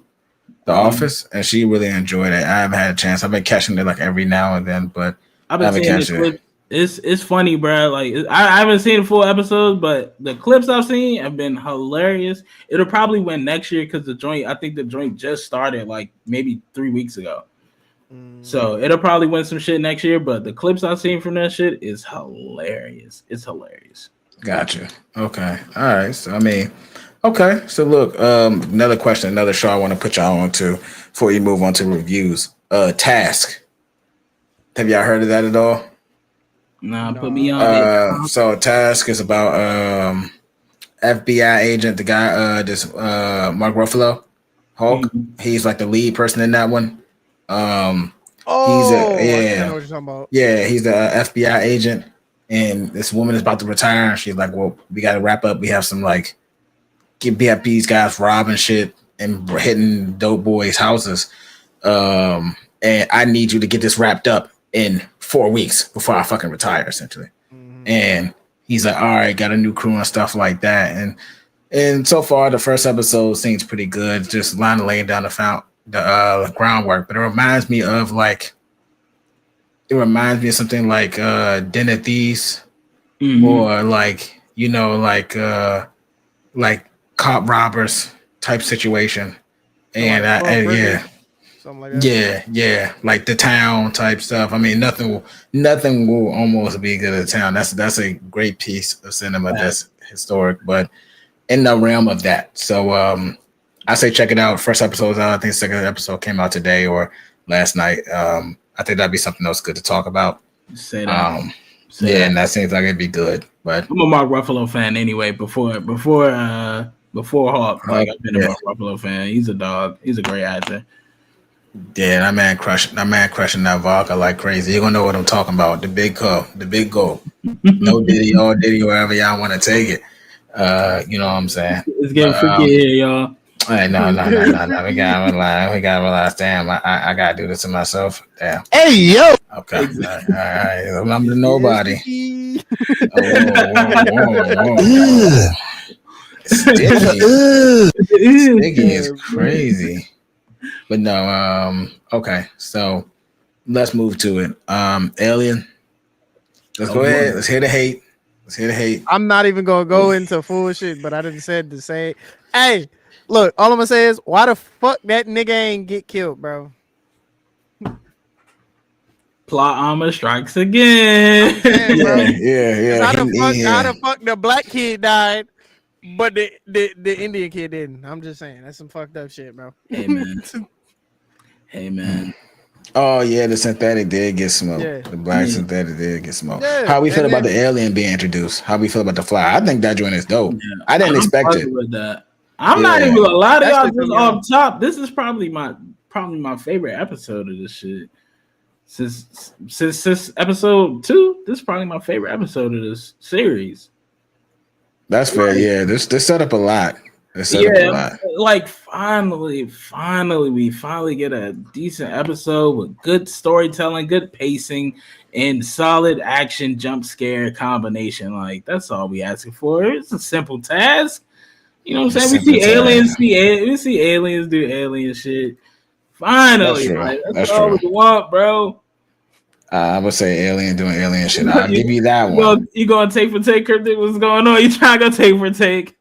Office, and she really enjoyed it. I haven't had a chance. I've been catching it like every now and then, but I've been seeing it. It's funny, bro. Like I haven't seen the full episodes, but the clips I've seen have been hilarious. It'll probably win next year because I think the joint just started like maybe 3 weeks ago. So it'll probably win some shit next year. But the clips I've seen from that shit is hilarious. It's hilarious. Gotcha. Okay. All right. So I mean, okay. So look, another question, another show I want to put y'all on to before you move on to reviews. Task. Have y'all heard of that at all? Nah, put me on. So Task is about FBI agent, the guy, Mark Ruffalo, Hulk. Mm-hmm. He's like the lead person in that one. I know what you're talking about. Yeah, he's the FBI agent, and this woman is about to retire, and she's like, "Well, we got to wrap up. We have some these guys robbing shit and hitting dope boys' houses, and I need you to get this wrapped up in 4 weeks before I fucking retire, essentially." Mm-hmm. And he's like, "All right, got a new crew and stuff like that." And so far, the first episode seems pretty good, just laying down the groundwork. But it reminds me of something like Den of Thieves, mm-hmm. or like cop robbers type situation, and yeah. Like yeah, like The Town type stuff. I mean, nothing will almost be good as Town. That's a great piece of cinema that's historic, but in the realm of that. So I say check it out. First episode's out. I think the second episode came out today or last night. I think that'd be something else good to talk about. And that seems like it'd be good. But I'm a Mark Ruffalo fan anyway. Before Hawk, I've been a Mark Ruffalo fan. He's a dog. He's a great actor. Yeah, that man crushing that vodka like crazy. You're gonna know what I'm talking about. The big goal. No Diddy, all Diddy, wherever y'all want to take it. You know what I'm saying? It's getting freaky here, y'all. Hey, no. We gotta realize. Damn, I gotta do this to myself. Damn. Hey, yo. Okay. All right. I'm the nobody. Whoa. Sticky is crazy. But no, okay. So let's move to it. Alien. Let's go ahead. Let's hear the hate. I'm not even gonna go into full shit, but I didn't said to say, hey, look, all I'm gonna say is why the fuck that nigga ain't get killed, bro? Plot armor strikes again. Yeah. How the fuck the black kid died? But the Indian kid didn't. I'm just saying that's some fucked up shit, bro. Hey man. Hey man. Oh yeah, the synthetic did get smoked. Yeah. The black synthetic did get smoked. Yeah, How we feel and about then- the alien being introduced? How we feel about the fly? I think that joint is dope. Yeah, I didn't expect fucking it. with that. I'm not even gonna lie to y'all. Actually, Just off top, this is probably my favorite episode of this shit. Since episode 2, this is probably my favorite episode of this series. That's fair. Yeah, this set up a lot. This set up a lot. Like finally, we finally get a decent episode with good storytelling, good pacing, and solid action jump scare combination. Like that's all we asking for. It's a simple task. You know what I'm saying? We see aliens do alien shit. Finally, that's all we want, bro. I would say alien doing alien shit. I'll give you that one. You gonna take for take, Kryptic? What's going on? You trying to go take for take?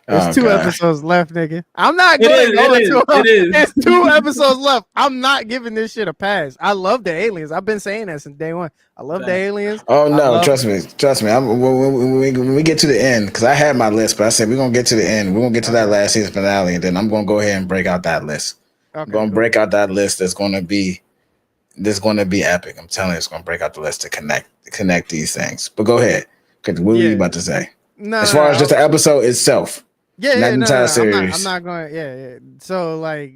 There's 2 episodes left, nigga. I'm not going to go into it. There's 2 episodes left. I'm not giving this shit a pass. I love the aliens. I've been saying that since day one. I love the aliens. Oh no, trust me. When we get to the end, because I had my list, but I said we're gonna get to the end. We're gonna get to that last season finale, and then I'm gonna go ahead and break out that list. Okay, I'm gonna break out that list. That's gonna be epic. I'm telling you, it's gonna break out the list to connect these things. But go ahead. What were you about to say? As far as just the episode itself. Yeah, I'm not going. Yeah. So like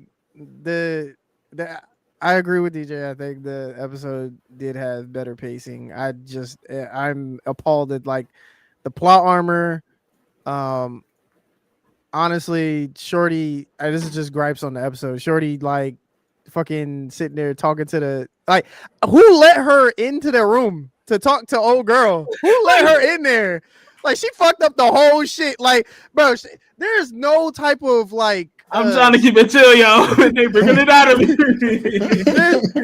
I agree with DJ. I think the episode did have better pacing. I'm appalled at like the plot armor. Honestly, Shorty. This is just gripes on the episode. Shorty like fucking sitting there talking to the like. Who let her into their room to talk to old girl? Who let her in there? Like she fucked up the whole shit. Like, bro, there's no type of like. I'm trying to keep it chill, y'all. They bringing it out of me.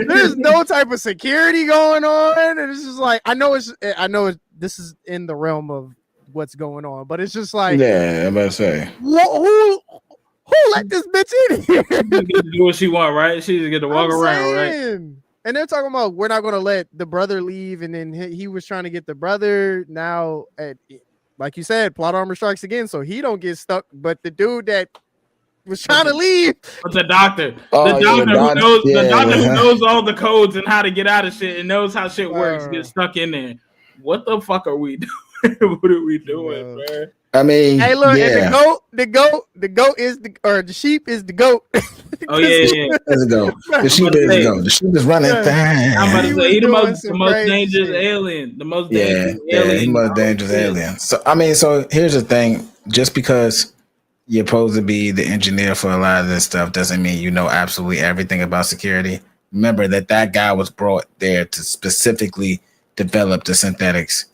there's no type of security going on, and it's just like I know this is in the realm of what's going on, but it's just like I'm about to say who let this bitch in here? She get to do what she want, right? She just get to walk around, right? And they're talking about we're not going to let the brother leave, and then he was trying to get the brother. Now, like you said, plot armor strikes again, so he don't get stuck. But the dude that was trying to leave, but the doctor, who knows all the codes and how to get out of shit and knows how shit works, gets stuck in there. What the fuck are we doing? What are we doing, bro? I mean, hey, look, and the goat is the sheep is the goat. Oh yeah. Let's go. The sheep is the goat. The sheep is running. I'm about to say he's the most dangerous alien. The most dangerous alien. He's the most dangerous alien. So I mean, so here's the thing: just because you're supposed to be the engineer for a lot of this stuff doesn't mean you know absolutely everything about security. Remember that guy was brought there to specifically develop the synthetics.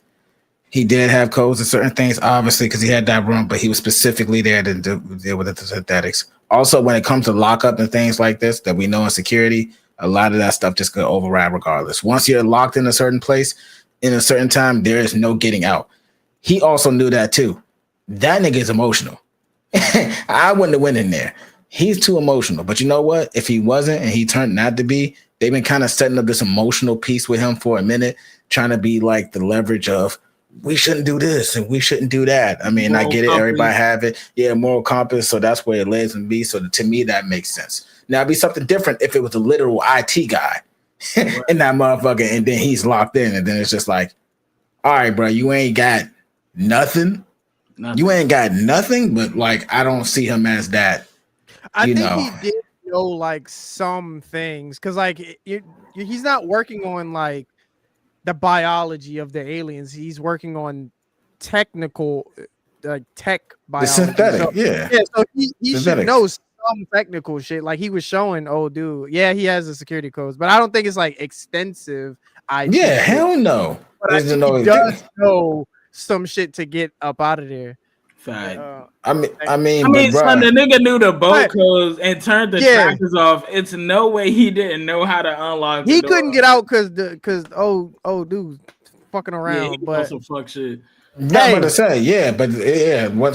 He did have codes and certain things, obviously, because he had that room, but he was specifically there to deal with the synthetics. Also, when it comes to lockup and things like this that we know in security, a lot of that stuff just could override regardless. Once you're locked in a certain place, in a certain time, there is no getting out. He also knew that too. That nigga is emotional. I wouldn't have went in there. He's too emotional. But you know what? If he wasn't and he turned not to be, they've been kind of setting up this emotional piece with him for a minute, trying to be like the leverage of, we shouldn't do this and we shouldn't do that. I mean, moral I get it. Compass. Everybody have it. Yeah, moral compass. So that's where it lays and be. So to me, that makes sense. Now, it'd be something different if it was a literal IT guy and that motherfucker, and then he's locked in, and then it's just like, all right, bro, you ain't got nothing. You ain't got nothing, but like, I don't see him as that. I think he did know like some things because like he's not working on like the biology of the aliens. He's working on technical, like tech biology. The synthetic, so he should know some technical shit. Like he was showing, oh, dude, yeah, he has the security codes, but I don't think it's like extensive. Yeah, hell no. But he does know some shit to get up out of there. I mean, son, the nigga knew the boat codes and turned the trackers off. It's no way he didn't know how to unlock. He couldn't get out because dude, fucking around. Yeah, but some fuck shit. I'm about to say, but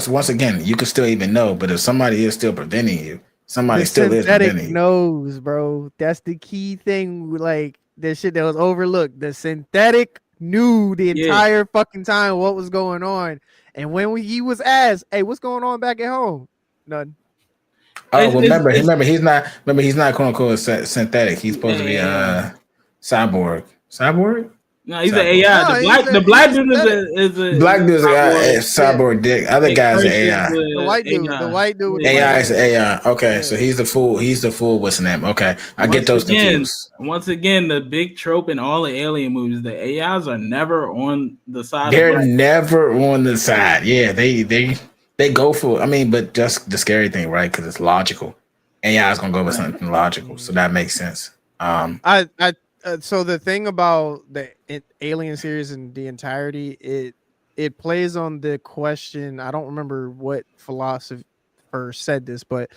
once again, you can still even know. But if somebody is still preventing you, somebody still is preventing you. Knows, bro. That's the key thing. Like the shit that was overlooked. The synthetic knew the entire fucking time what was going on. And when he was asked, "Hey, what's going on back at home?" None. Oh, well, remember, he's not quote unquote synthetic. He's supposed to be cyborg. Cyborg? No, he's an AI. No, the black dude is a black dude's a cyborg dick. Other guy's an AI. The white dude. AI is an AI. Okay, so he's the fool. What's the name? Okay, I get those confused. Once again, the big trope in all the alien movies, the AIs are never on the side. They're never on the side. Yeah, they go for. I mean, but just the scary thing, right? Because it's logical. AI is gonna go with something logical, so that makes sense. So the thing about the Alien series in the entirety, it plays on the question. I don't remember what philosopher said this, but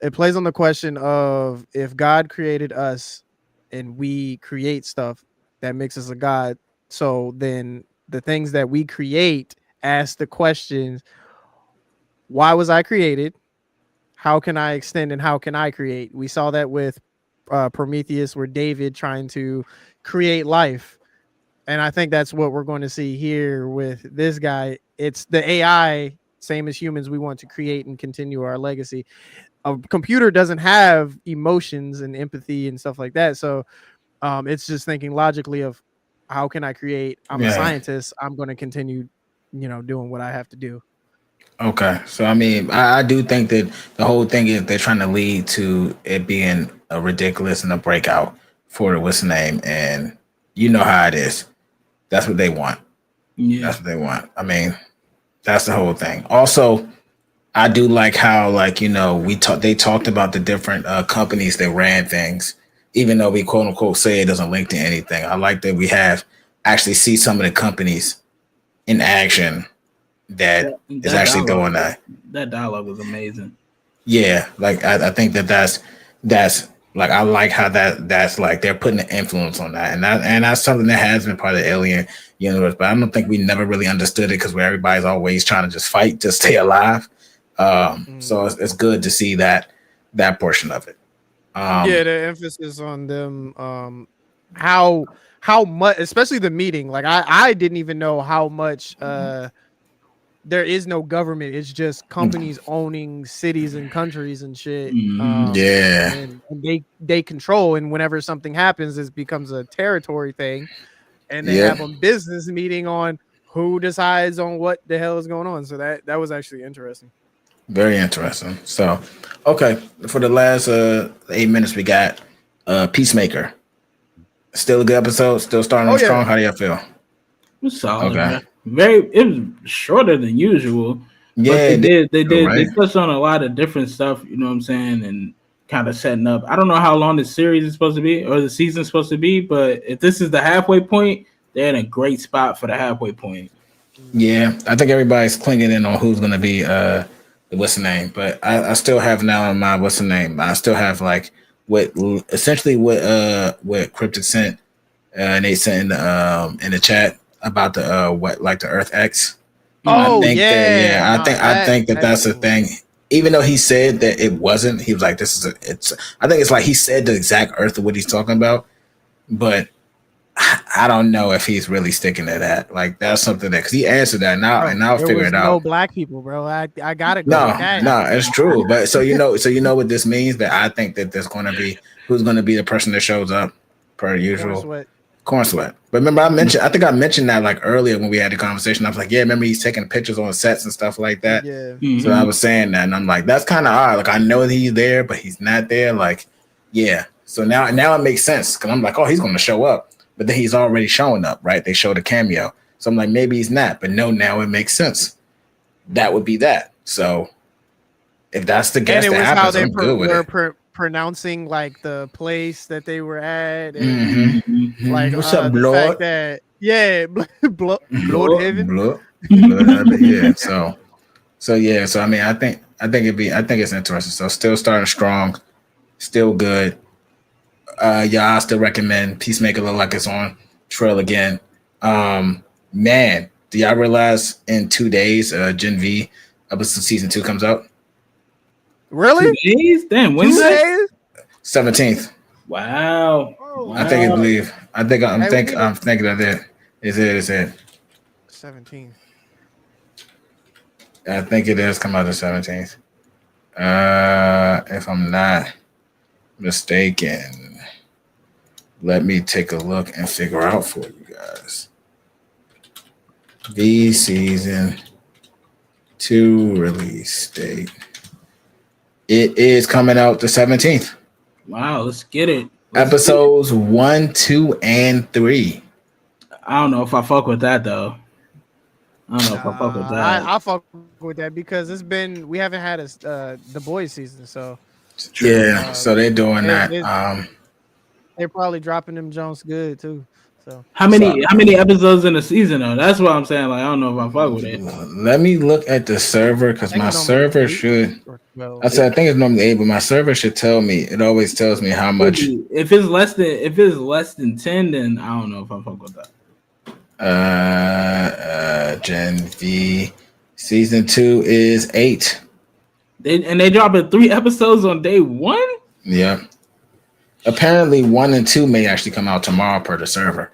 it plays on the question of if God created us and we create stuff that makes us a god. So then the things that we create ask the questions: why was I created? How can I extend and how can I create? We saw that with Prometheus, where David trying to create life, and I think that's what we're going to see here with this guy. It's the AI, same as humans. We want to create and continue our legacy. A computer doesn't have emotions and empathy and stuff like that, so it's just thinking logically of how can I create. I'm a scientist. I'm going to continue, doing what I have to do. Okay, so I mean, I do think that the whole thing is they're trying to lead to it being a ridiculous and a breakout for the what's the name, and you know how it is. That's what they want. Yeah, that's what they want. I mean, that's the whole thing. Also, I do like how, they talked about the different companies that ran things, even though we quote unquote say it doesn't link to anything. I like that we have actually see some of the companies in action. That is actually doing that. That dialogue was amazing. Yeah, like I think that's like I like how that's like they're putting an influence on that, and that's something that has been part of the Alien universe. But I don't think we never really understood it because where everybody's always trying to just fight to stay alive. So it's good to see that portion of it. The emphasis on them, how much, especially the meeting. Like I didn't even know how much. There is no government. It's just companies owning cities and countries and shit. And they control. And whenever something happens, it becomes a territory thing. And they have a business meeting on who decides on what the hell is going on. So that was actually interesting. Very interesting. So, okay, for the last 8 minutes we got Peacemaker. Still a good episode. Still starting strong. How do you feel? It was solid. Okay. It was shorter than usual. Yeah, they touched on a lot of different stuff, you know what I'm saying, and kind of setting up. I don't know how long the series is supposed to be or the season's supposed to be, but if this is the halfway point, they're in a great spot for the halfway point. Yeah, I think everybody's clinging in on who's gonna be what's the name, but I still have now in mind what's the name. I still have like what Kryptic sent and they sent in the chat about the the Earth X. Oh, I think that's the thing. Even though he said that it wasn't, he was like, "This is I think it's like he said the exact Earth of what he's talking about, but I don't know if he's really sticking to that. Like that's something that because he answered that now, and I'll figure it out. No black people, bro. I gotta go. No, it's true. But so you know what this means. That I think that there's going to be who's going to be the person that shows up per usual. Corn Sweat. But remember, I think I mentioned that like earlier when we had the conversation. I was like, yeah, remember he's taking pictures on sets and stuff like that. Yeah. Mm-hmm. So I was saying that, and I'm like, that's kind of odd. Like I know that he's there, but he's not there. Like, yeah. So now it makes sense because I'm like, oh, he's going to show up, but then he's already showing up, right? They showed a cameo, so I'm like, maybe he's not, but no, now it makes sense. That would be that. So if that's the guess that happens, I'm good with it. Pronouncing like the place that they were at, and like what's up, blood? Blood heaven, blood heaven. Yeah. So yeah. So I mean, I think it's interesting. So still starting strong, still good. I still recommend Peacemaker. Look like it's on trail again. Man, do y'all realize in 2 days, Gen V episode season 2 comes out? Really? 2 days? Damn, Wednesday? 17th. Wow. I think I believe. I'm thinking of it. Is it? 17. I think it is come out the 17th. If I'm not mistaken, let me take a look and figure out for you guys. The season 2 release date. It is coming out the 17th. Wow, let's get it. Episodes 1, 2, and 3. I don't know if I fuck with that though. I don't know if I fuck with that. I fuck with that because we haven't had the boys season, so Yeah, so they're doing that. They're probably dropping them Jones good too. So how many episodes in the season though? That's what I'm saying. Like I don't know if I fuck with it. Let me look at the server because my server should. I said I think it's normally 8, but my server should tell me. It always tells me how much. If it's less than 10, then I don't know if I fuck with that. Gen V season 2 is 8. They dropping 3 episodes on day 1. Yeah. Apparently 1 and 2 may actually come out tomorrow per the server.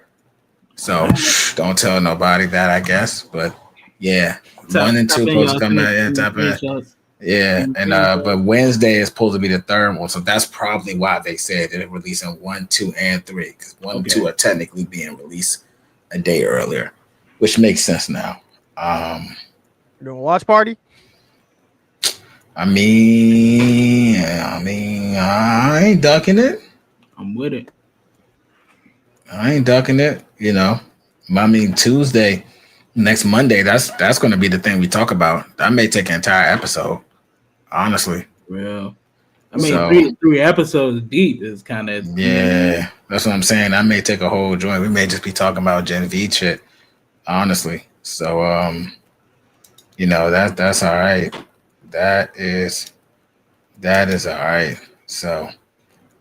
So don't tell nobody that, I guess. But yeah, 1 and 2 supposed to come out. Yeah, and but Wednesday is supposed to be the third one, so that's probably why they said they're releasing 1, 2, and 3 because 1 and 2 are technically being released a day earlier, which makes sense now. You doing a watch party? I mean, I ain't ducking it. I'm with it. I ain't ducking it. You know, I mean Tuesday, next Monday. That's going to be the thing we talk about. I may take an entire episode. Honestly, well, I mean, 3 episodes deep is kind of that's what I'm saying. I may take a whole joint. We may just be talking about Gen V shit, honestly. So, you know that's all right. That is all right. So,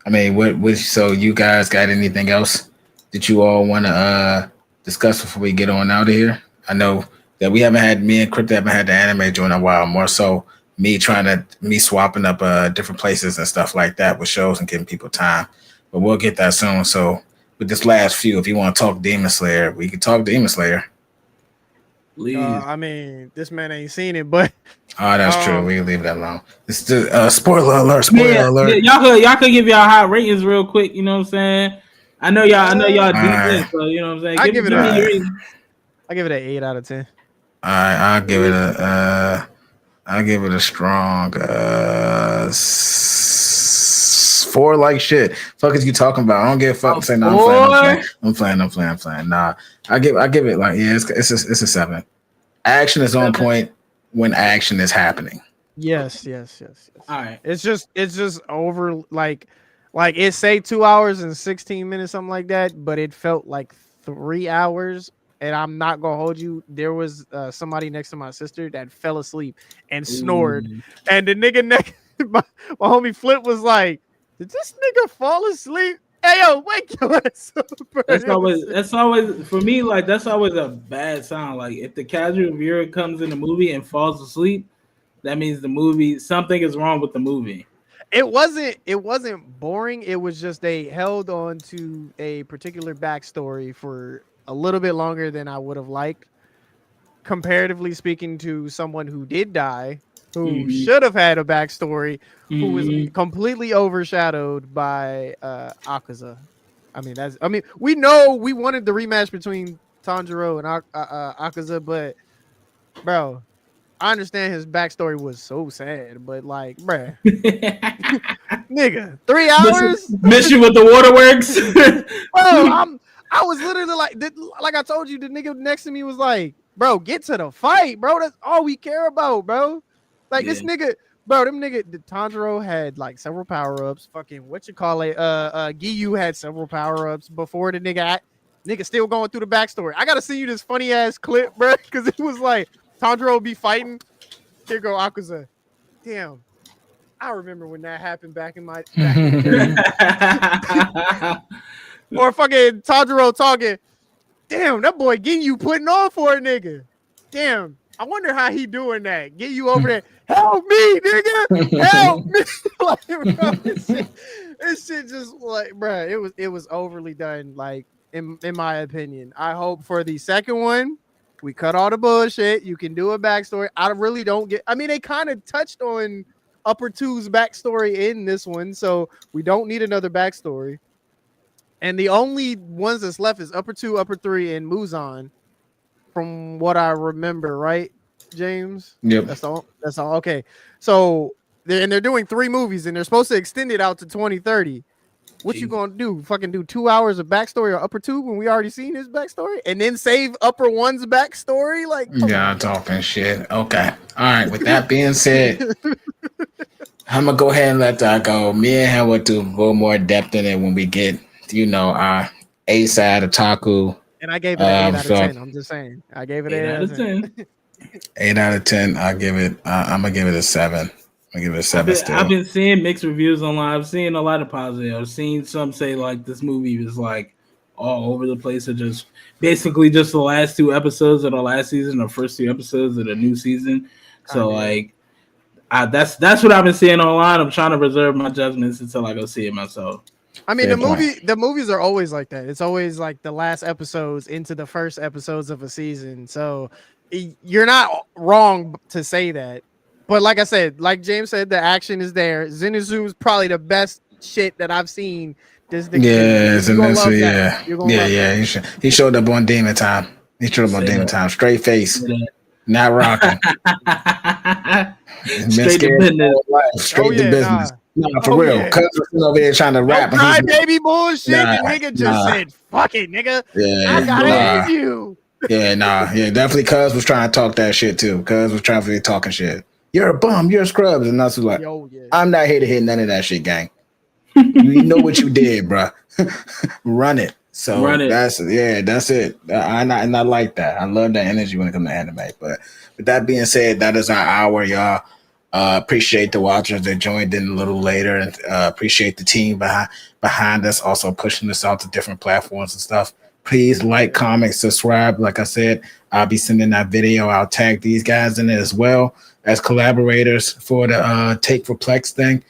I mean, what? So, you guys got anything else that you all want to discuss before we get on out of here? I know that me and Kryptic haven't had the anime joint in a while. More so. Me swapping up different places and stuff like that with shows and giving people time. But we'll get that soon. So with this last few, if you want to talk Demon Slayer, we can talk Demon Slayer. I mean, this man ain't seen it, but that's true. We can leave that alone. It's the spoiler alert. Alert. Y'all could give y'all high ratings real quick. You know what I'm saying? I know y'all decent, so you know what I'm saying. I give it an 8 out of 10. I'll give it a strong 4 like shit. Fuck is you talking about? I don't give a fuck. Say no, I'm playing. Nah, I give it like it's a 7. Action is on point when action is happening. Yes. All right. It's just over like it say 2 hours and 16 minutes, something like that, but it felt like 3 hours. And I'm not gonna hold you. There was somebody next to my sister that fell asleep and snored. And the nigga my homie Flip was like, "Did this nigga fall asleep? Hey yo, wake your ass up, bro." That's always for me. Like that's always a bad sign. Like if the casual viewer comes in the movie and falls asleep, that means something is wrong with the movie. It wasn't boring. It was just they held on to a particular backstory for a little bit longer than I would have liked, comparatively speaking to someone who did die, who should have had a backstory, who was completely overshadowed by Akaza. We know we wanted the rematch between Tanjiro and Akaza, but bro, I understand his backstory was so sad, but like, bruh, nigga, 3 hours mission with the waterworks. Bro, I was literally like I told you, the nigga next to me was like, bro, get to the fight, bro. That's all we care about, bro. Like this nigga, bro, the Tanjiro had like several power-ups. Fucking Giyu had several power-ups before the nigga still going through the backstory. I gotta send you this funny ass clip, bro, because it was like Tanjiro be fighting. Here go Akaza. Damn. I remember when that happened back in the day. Or fucking Tanjiro talking. Damn, that boy getting you putting on for a nigga. Damn. I wonder how he doing that. Get you over there. Help me, nigga. Help me. Like, bro, this shit just like, bro, it was overly done. Like, in my opinion. I hope for the second one, we cut all the bullshit. You can do a backstory. I really don't get. I mean, they kind of touched on Upper Two's backstory in this one, so we don't need another backstory. And the only ones that's left is Upper Two, Upper Three, and Muzan, from what I remember, right, James? Yep. That's all. That's all. Okay. So they're doing 3 movies, and they're supposed to extend it out to 2030. What you gonna do? Fucking do 2 hours of backstory on Upper Two when we already seen his backstory, and then save Upper One's backstory? Like, yeah, talking shit. Okay. All right. With that being said, I'm gonna go ahead and let that go. Me and him will do go more depth in it when we get, our A side of Taku. And I gave it an 8 out of 10. I'm just saying, I gave it 8 out of 10. 8 out of 10. I'll give it. I'm gonna give it a 7. I give it a 7 still. I've been seeing mixed reviews online. I've seen a lot of positive. I've seen some say like this movie is like all over the place, or just basically just the last 2 episodes of the last season, or first 2 episodes of the new season. So that's what I've been seeing online. I'm trying to reserve my judgments until I go see it myself. I mean, the movies are always like that. It's always like the last episodes into the first episodes of a season. So you're not wrong to say that. But like I said, like James said, the action is there. Zenitsu is probably the best shit that I've seen. Zenitsu, yeah. He showed up on Demon Time. Straight face, not rocking. Straight to business. Straight to business. Nah, for real. Cuz was over there trying to rap. Cry baby bullshit. The nigga just said, "Fuck it, nigga. I gotta end you." Definitely. Cuz was trying to talk that shit too. Cuz was trying to be talking shit. You're a bum. You're a scrubs, and that's like, I'm not here to hit none of that shit, gang. You know what you did, bro. Run it. So that's it. And I like that. I love that energy when it comes to anime. But with that being said, that is our hour, y'all. Appreciate the watchers that joined in a little later, and appreciate the team behind us, also pushing us out to different platforms and stuff. Please like, comment, subscribe. Like I said, I'll be sending that video. I'll tag these guys in it as well as collaborators for the Take4Plex thing.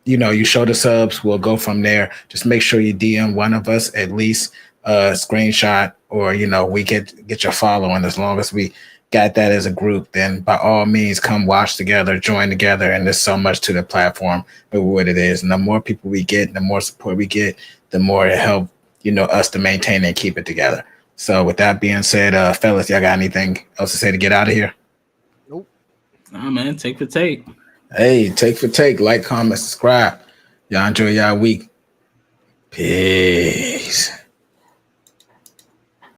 You show the subs, we'll go from there. Just make sure you DM one of us at least a screenshot, or we get your following. As long as we got that as a group, then by all means come watch together, join together, and there's so much to the platform of what it is. And the more people we get, the more support we get, the more it helps us to maintain and keep it together. So with that being said, fellas, y'all got anything else to say to get out of here? Nope. Nah, man, Take4Take. Hey, Take4Take, like, comment, subscribe. Y'all enjoy y'all week. Peace.